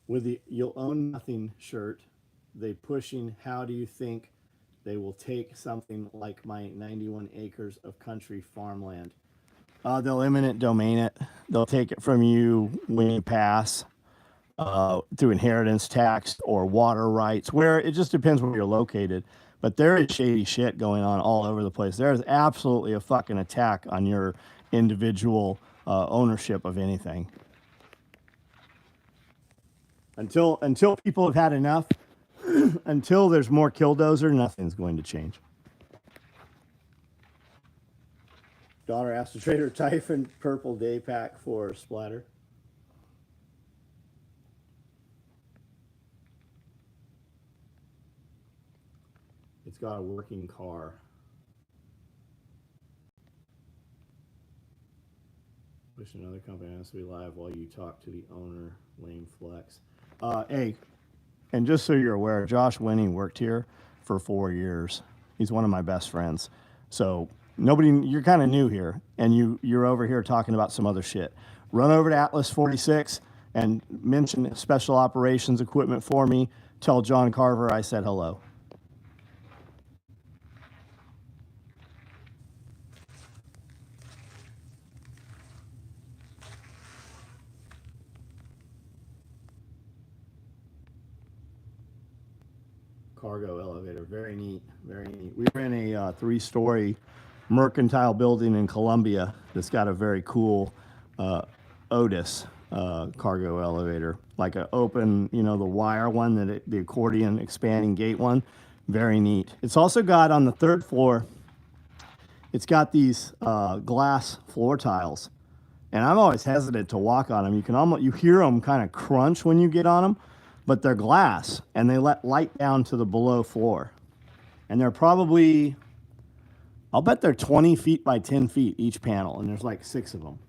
With the "You'll Own Nothing" shirt, they pushing, how do you think they will take something like my 91 acres of country farmland? They'll eminent domain it. They'll take it from you when you pass through inheritance tax or water rights, where it just depends where you're located. But there is shady shit going on all over the place. There is absolutely a fucking attack on your individual ownership of anything. Until people have had enough, until there's more killdozer, nothing's going to change. Daughter asked to trade her Typhon purple day pack for splatter. It's got a working car. Wish another company has to be live while you talk to the owner. Lame flex. Hey, and just so you're aware, Josh Winning worked here for 4 years. He's one of my best friends. So you're kind of new here, and you're over here talking about some other shit. Run over to Atlas 46 and mention special operations equipment for me. Tell John Carver I said hello. Cargo elevator, very neat, very neat. We were in a 3-story mercantile building in Columbia that's got a very cool Otis cargo elevator, like an open, the wire one, the accordion expanding gate one. Very neat. It's also got on the 3rd floor, it's got these glass floor tiles, and I'm always hesitant to walk on them. You hear them kind of crunch when you get on them, but they're glass and they let light down to the below floor. And they're probably, I'll bet they're 20 feet by 10 feet each panel, and there's like 6 of them.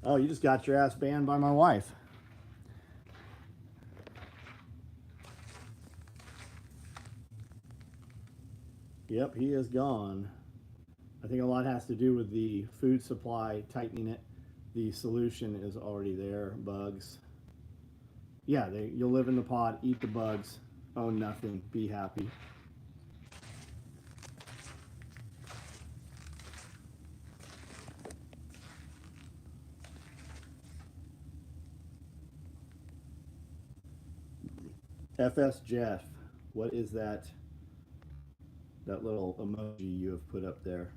Oh, you just got your ass banned by my wife. Yep, he is gone. I think a lot has to do with the food supply, tightening it. The solution is already there. Bugs. Yeah, you'll live in the pod, eat the bugs, own nothing, be happy. FS Jeff, what is that little emoji you have put up there?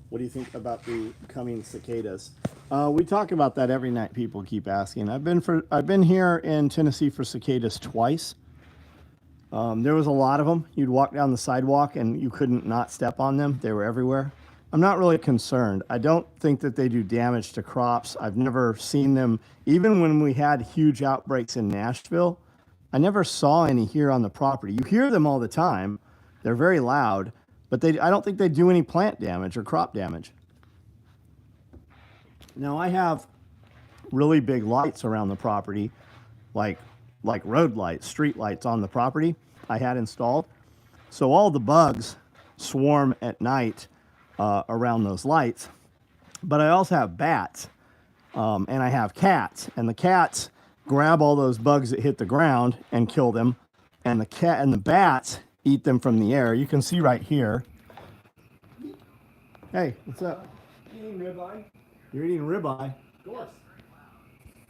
What do you think about the coming cicadas? We talk about that every night. People keep asking. I've been here in Tennessee for cicadas twice. There was a lot of them. You'd walk down the sidewalk and you couldn't not step on them. They were everywhere. I'm not really concerned. I don't think that they do damage to crops. I've never seen them. Even when we had huge outbreaks in Nashville, I never saw any here on the property. You hear them all the time. They're very loud. But I don't think they do any plant damage or crop damage. Now I have really big lights around the property, like road lights, street lights on the property I had installed. So all the bugs swarm at night around those lights. But I also have bats and I have cats, and the cats grab all those bugs that hit the ground and kill them, and the bats eat them from the air. You can see right here. Hey, what's up? Eating ribeye? You're eating ribeye. Of course.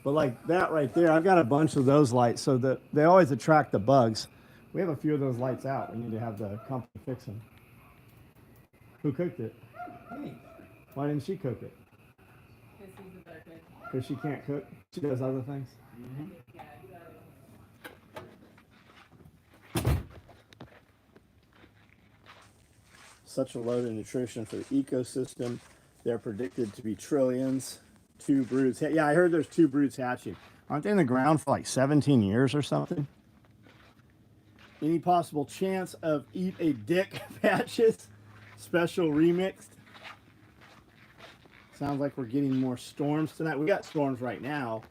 But like that right there, I've got a bunch of those lights so that they always attract the bugs. We have a few of those lights out. We need to have the company fix them. Who cooked it? Me. Why didn't she cook it? Because he's a better cook. Because she can't cook? She does other things? Mm-hmm. Yeah, Such a load of nutrition for the ecosystem. They're predicted to be trillions. 2 broods. Yeah, I heard there's 2 broods hatching. Aren't they in the ground for like 17 years or something? Any possible chance of Eat a Dick patches? Special remixed? Sounds like we're getting more storms tonight. We got storms right now.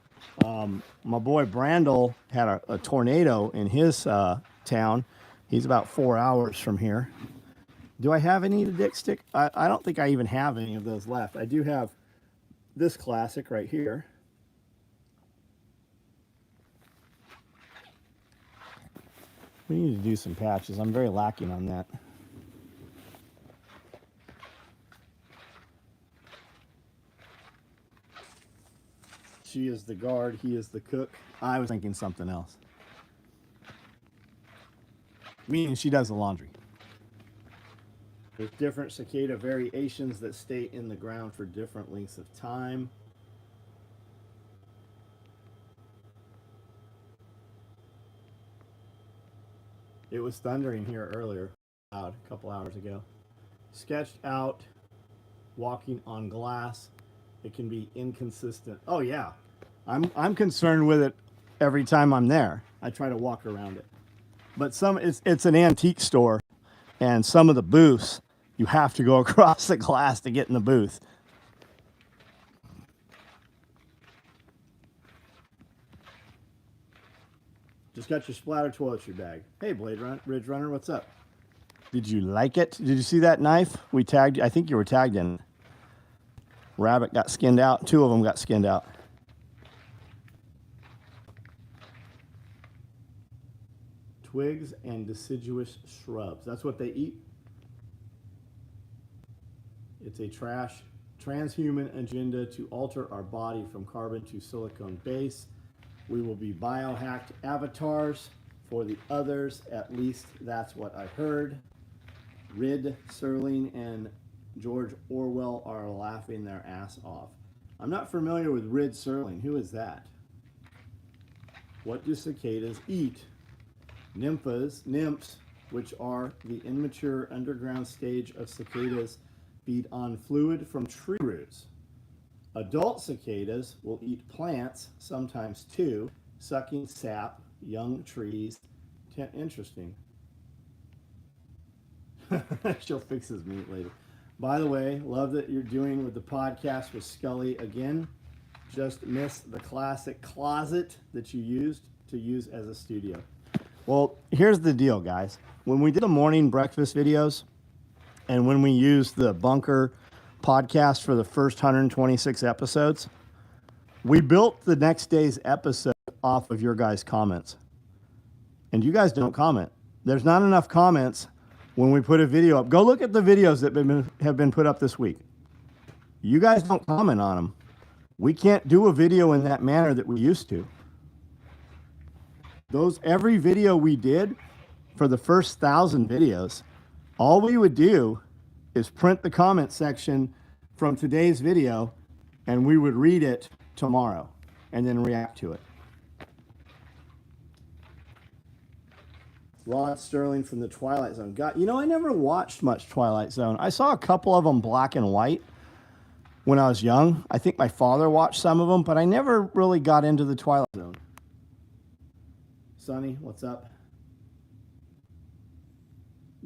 My boy Brandel had a tornado in his town. He's about 4 hours from here. Do I have any Eat a Dick stick? I don't think I even have any of those left. I do have this classic right here. We need to do some patches. I'm very lacking on that. She is the guard, he is the cook. I was thinking something else. Meaning she does the laundry. There's different cicada variations that stay in the ground for different lengths of time. It was thundering here earlier, a couple hours ago. Sketched out, walking on glass. It can be inconsistent. Oh yeah, I'm concerned with it every time I'm there. I try to walk around it. But it's an antique store, and some of the booths, you have to go across the glass to get in the booth. Just got your splatter toiletry bag. Hey, Ridge Runner, what's up? Did you like it? Did you see that knife? We tagged, I think you were tagged in it. Rabbit got skinned out. 2 of them got skinned out. Twigs and deciduous shrubs. That's what they eat. It's a transhuman agenda to alter our body from carbon to silicone base. We will be biohacked avatars for the others. At least that's what I heard. Rid Serling and George Orwell are laughing their ass off. I'm not familiar with Rid Serling. Who is that? What do cicadas eat? Nymphs, which are the immature underground stage of cicadas, feed on fluid from tree roots. Adult cicadas will eat plants, sometimes 2, sucking sap, young trees. Interesting. She'll fix his meat later. By the way, love that you're doing with the podcast with Scully again. Just missed the classic closet that you used to use as a studio. Well, here's the deal, guys. When we did the morning breakfast videos, and when we used the bunker podcast for the first 126 episodes, we built the next day's episode off of your guys' comments. And you guys don't comment. There's not enough comments when we put a video up. Go look at the videos that have been put up this week. You guys don't comment on them. We can't do a video in that manner that we used to. Every video we did for the first 1,000 videos, all we would do is print the comment section from today's video, and we would read it tomorrow and then react to it. Rod Sterling from the Twilight Zone. God, you know, I never watched much Twilight Zone. I saw a couple of them black and white when I was young. I think my father watched some of them, but I never really got into the Twilight Zone. Sonny, what's up?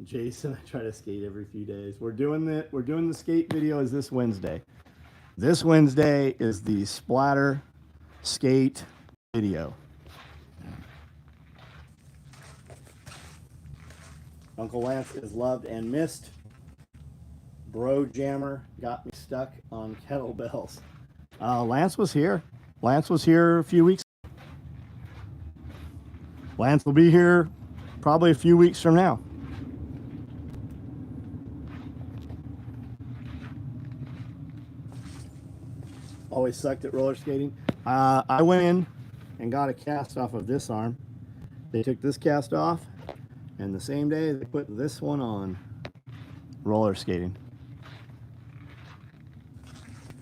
Jason, I try to skate every few days. We're doing the skate videos this Wednesday. This Wednesday is the splatter skate video. Uncle Lance is loved and missed. Bro Jammer got me stuck on kettlebells. Lance was here. Lance was here a few weeks. Lance will be here probably a few weeks from now. Always sucked at roller skating. I went in and got a cast off of this arm. They took this cast off, and the same day they put this one on. Roller skating.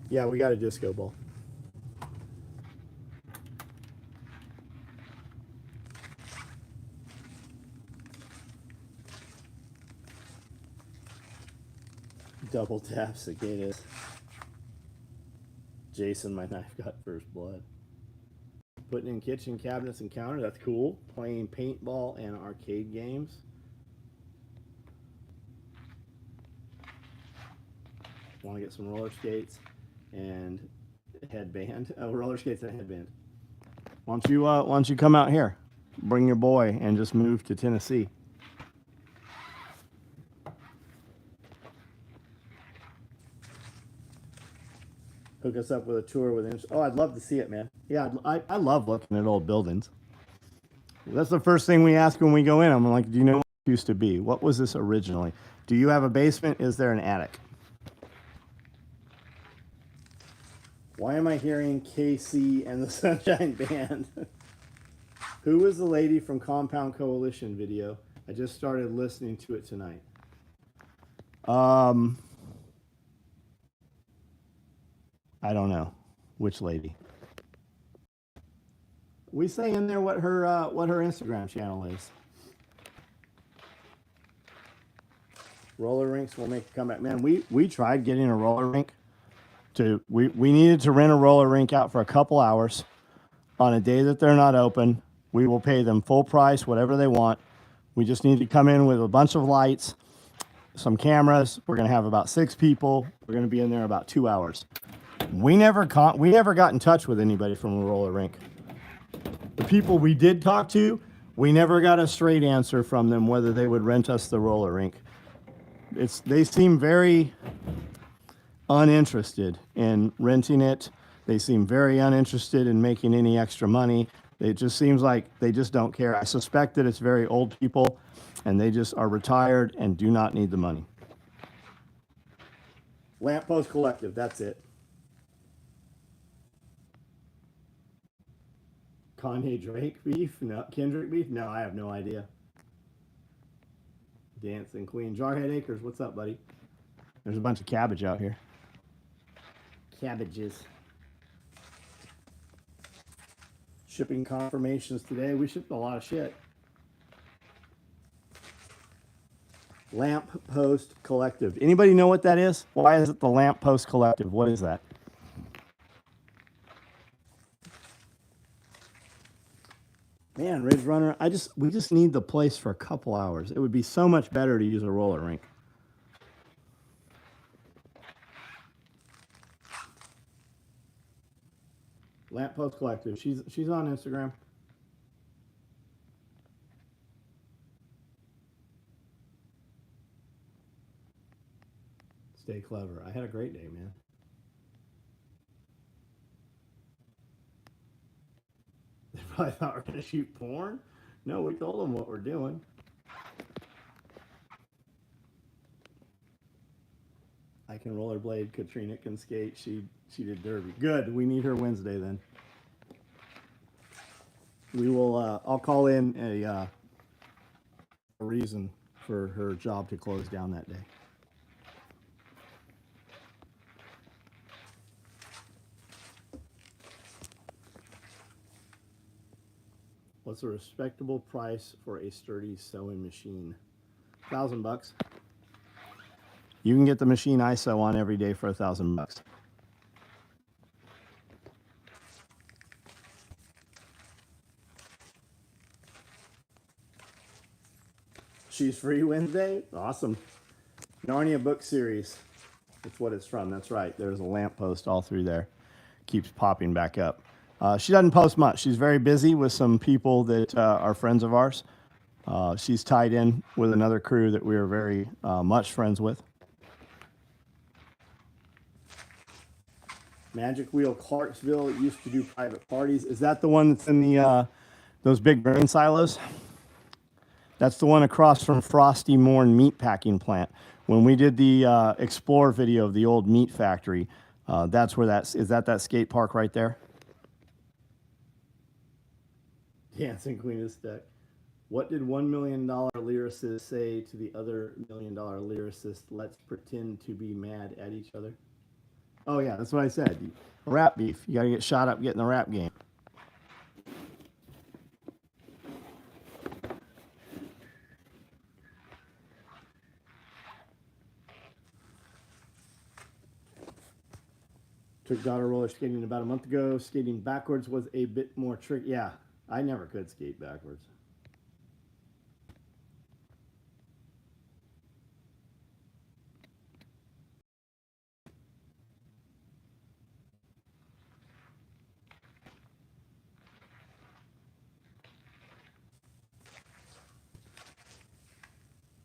Yeah, we got a disco ball. Double tap cicadas. Jason, my knife got first blood. Putting in kitchen cabinets and counter, that's cool. Playing paintball and arcade games. Want to get some roller skates and a headband. Oh, roller skates and a headband. Why don't you come out here? Bring your boy and just move to Tennessee. Hook us up with a tour with. Oh, I'd love to see it, man. Yeah, I love looking at old buildings. That's the first thing we ask when we go in. I'm like, do you know what it used to be? What was this originally? Do you have a basement? Is there an attic? Why am I hearing KC and the Sunshine Band? Who was the lady from Compound Coalition video? I just started listening to it tonight. I don't know which lady. We say in there what her Instagram channel is. Roller rinks will make a comeback. Man, we tried getting a roller rink. We needed to rent a roller rink out for a couple hours on a day that they're not open. We will pay them full price, whatever they want. We just need to come in with a bunch of lights, some cameras. We're going to have about 6 people. We're going to be in there about 2 hours. We never got in touch with anybody from a roller rink. The people we did talk to, we never got a straight answer from them whether they would rent us the roller rink. They seem very uninterested in renting it. They seem very uninterested in making any extra money. It just seems like they just don't care. I suspect that it's very old people and they just are retired and do not need the money. Lamppost Collective, that's it. Kanye Drake beef? No. Kendrick beef? No, I have no idea. Dancing Queen. Jarhead Acres, what's up, buddy? There's a bunch of cabbage out here. Cabbages. Shipping confirmations today. We shipped a lot of shit. Lamppost Collective. Anybody know what that is? Why is it the Lamppost Collective? What is that? Man, Ridge Runner, we just need the place for a couple hours. It would be so much better to use a roller rink. Lamppost Collective. She's on Instagram. Stay clever. I had a great day, man. They probably thought we're going to shoot porn. No, we told them what we're doing. I can rollerblade. Katrina can skate. She did derby. Good. We need her Wednesday then. We will. I'll call in a reason for her job to close down that day. What's a respectable price for a sturdy sewing machine? $1,000. You can get the machine I sew on every day for $1,000. She's free Wednesday? Awesome. Narnia book series. That's what it's from. That's right. There's a lamppost all through there. Keeps popping back up. She doesn't post much. She's very busy with some people that are friends of ours. She's tied in with another crew that we are very much friends with. Magic Wheel Clarksville used to do private parties. Is that the one that's in the those big grain silos? That's the one across from Frosty Morn meat packing plant. When we did the explore video of the old meat factory, that's where is that skate park right there? Dancing Queen of Stick. What did $1 million lyricist say to the other $1 million lyricist? Let's pretend to be mad at each other. Oh yeah, that's what I said. Rap beef. You got to get shot up getting the rap game. Took daughter roller skating about a month ago. Skating backwards was a bit more tricky. Yeah, I never could skate backwards.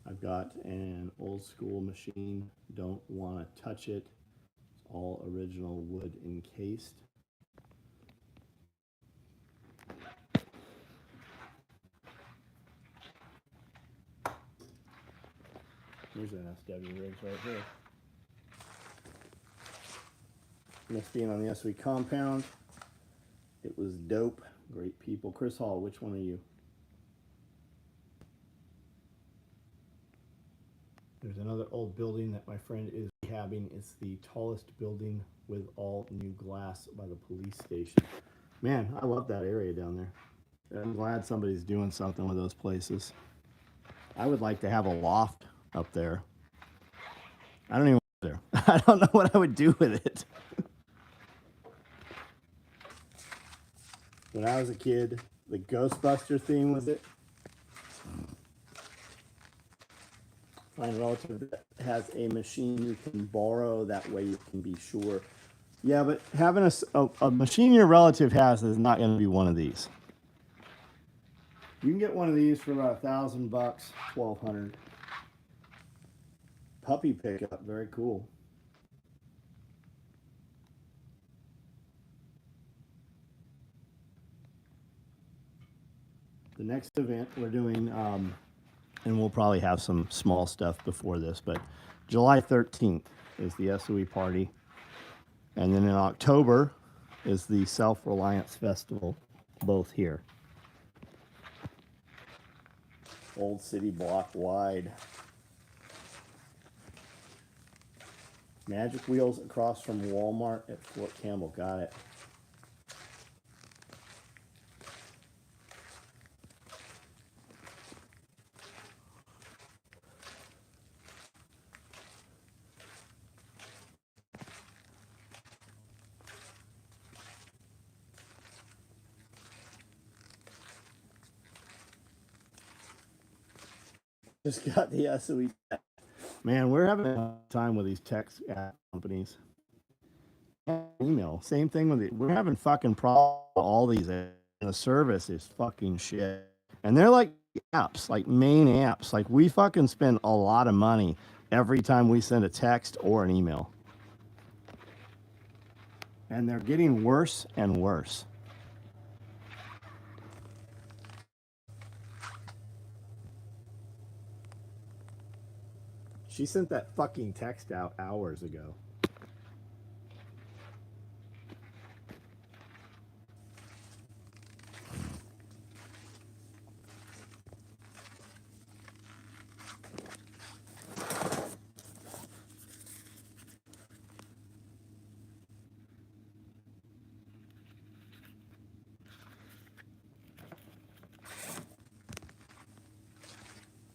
I've got an old school machine. Don't want to touch it. It's all original wood encased. Here's an SW rigs right here. Missed being on the SOE compound. It was dope. Great people. Chris Hall, which one are you? There's another old building that my friend is rehabbing. It's the tallest building with all new glass by the police station. Man, I love that area down there. I'm glad somebody's doing something with those places. I would like to have a loft up there. I don't even there. I don't know what I would do with it. When I was a kid, the Ghostbuster theme was it. Find a relative that has a machine you can borrow. That way you can be sure. Yeah, but having a machine your relative has is not going to be one of these. You can get one of these for about $1,000, $1,200. Puppy pickup, very cool. The next event we're doing, and we'll probably have some small stuff before this, but July 13th is the SOE party. And then in October is the Self-Reliance Festival, both here. Old City block wide. Magic Wheels across from Walmart at Fort Campbell. Got it. Just got the SOE. Man, we're having a time with these tech companies. Email, same thing with it. We're having fucking problems with all these. The service is fucking shit. And they're like apps, like main apps. Like we fucking spend a lot of money every time we send a text or an email. And they're getting worse and worse. She sent that fucking text out hours ago.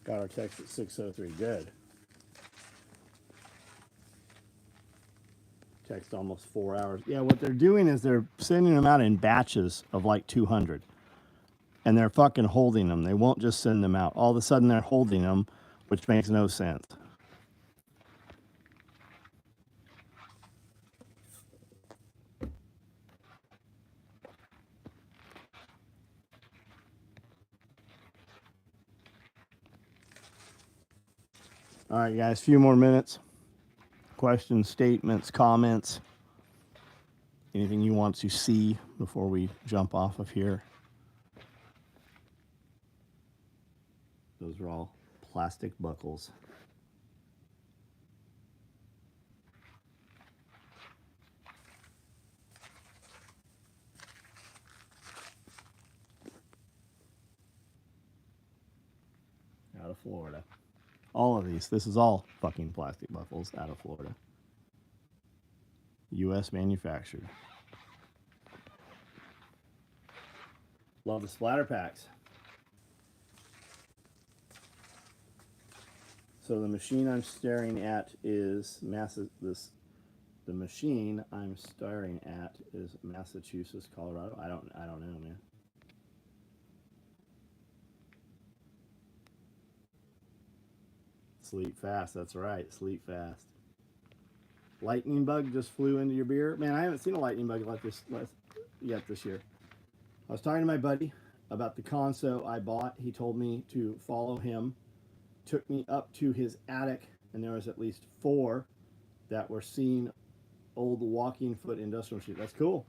Got our text at 6:03. Good. Text almost 4 hours. Yeah, what they're doing is they're sending them out in batches of like 200. And they're fucking holding them. They won't just send them out. All of a sudden they're holding them, which makes no sense. All right, guys, a few more minutes. Questions, statements, comments, anything you want to see before we jump off of here. Those are all plastic buckles. Out of Florida. All of these. This is all fucking plastic buckles out of Florida. U.S. manufactured. Love the splatter packs. So the machine I'm staring at is the machine I'm staring at is Massachusetts, Colorado. I don't know, man. Sleep fast, that's right. Sleep fast. Lightning bug just flew into your beer. Man, I haven't seen a lightning bug like this yet this year. I was talking to my buddy about the console I bought. He told me to follow him. Took me up to his attic, and there was at least 4 that were seeing old walking foot industrial machine. That's cool.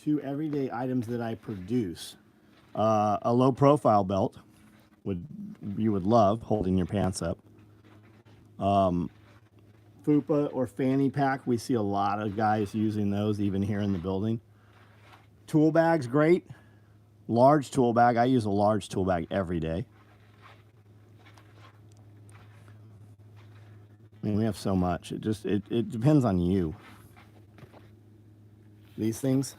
2 everyday items that I produce. A low profile belt you would love, holding your pants up. Fupa or fanny pack. We see a lot of guys using those even here in the building. Tool bags, great. Large tool bag. I use a large tool bag every day. I mean, we have so much. It depends on you. These things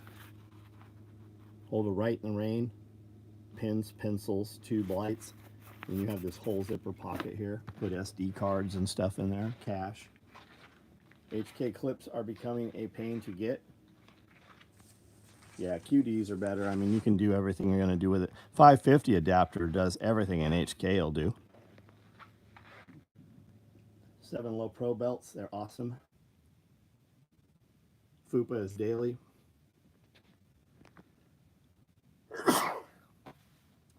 hold a right in the rain. Pens, pencils, tube lights. And you have this whole zipper pocket here. Put SD cards and stuff in there. Cash. HK clips are becoming a pain to get. Yeah, QDs are better. I mean, you can do everything you're going to do with it. 550 adapter does everything an HK will do. 7 low pro belts. They're awesome. Fupa is daily.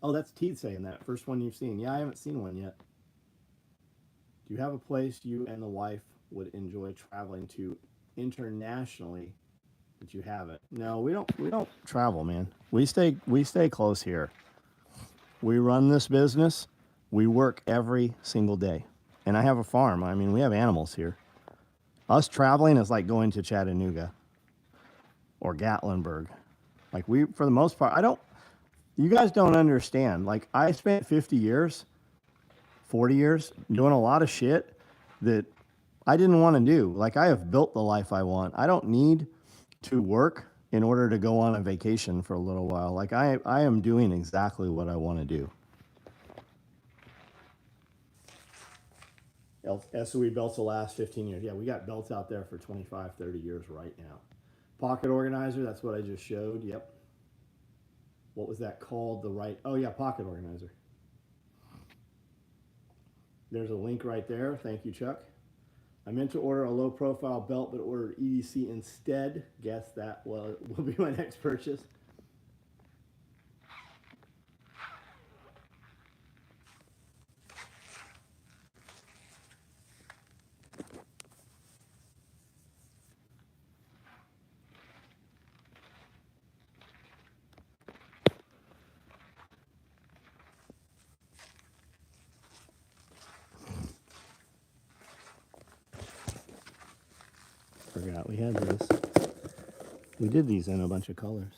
Oh, that's Teed saying that. First one you've seen. Yeah, I haven't seen one yet. Do you have a place you and the wife would enjoy traveling to internationally that you haven't? No, we don't travel, man. We stay close here. We run this business. We work every single day. And I have a farm. I mean, we have animals here. Us traveling is like going to Chattanooga or Gatlinburg. Like for the most part, you guys don't understand. Like, I spent 40 years doing a lot of shit that I didn't want to do. Like, I have built the life I want. I don't need to work in order to go on a vacation for a little while. Like, I am doing exactly what I want to do. SOE belts will last 15 years. Yeah, we got belts out there for 25, 30 years right now. Pocket organizer, that's what I just showed. Yep. What was that called? Oh yeah, pocket organizer. There's a link right there. Thank you, Chuck. I meant to order a low profile belt, but ordered EDC instead. Guess that will be my next purchase. forgot we had this. We did these in a bunch of colors.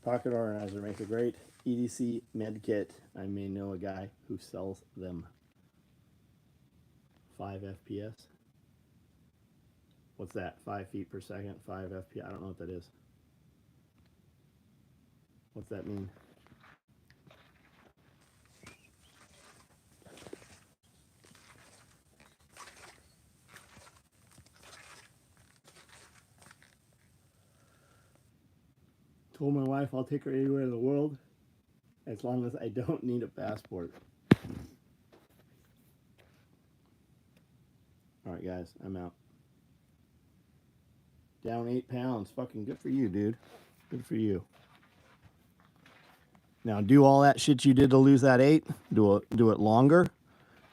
Pocket organizer makes a great EDC med kit. I may know a guy who sells them. 5 FPS. What's that? 5 feet per second, 5 FPS. I don't know what that is. What's that mean? Told my wife I'll take her anywhere in the world as long as I don't need a passport. Alright guys, I'm out. Down 8 pounds. Fucking good for you, dude. Good for you. Now do all that shit you did to lose that 8. Do it longer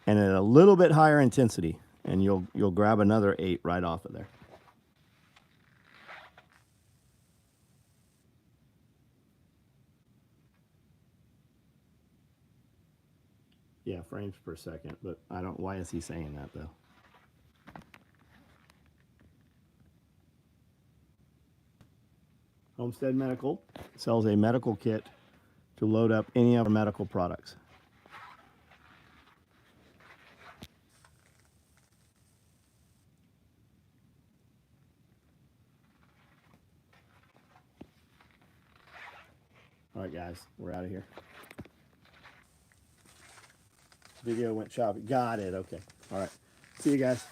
and at a little bit higher intensity, and you'll grab another 8 right off of there. Yeah, frames per second, but I don't. Why is he saying that though? Homestead Medical sells a medical kit to load up any of our medical products. All right, guys, we're out of here. Video went choppy. Got it. Okay. All right. See you guys.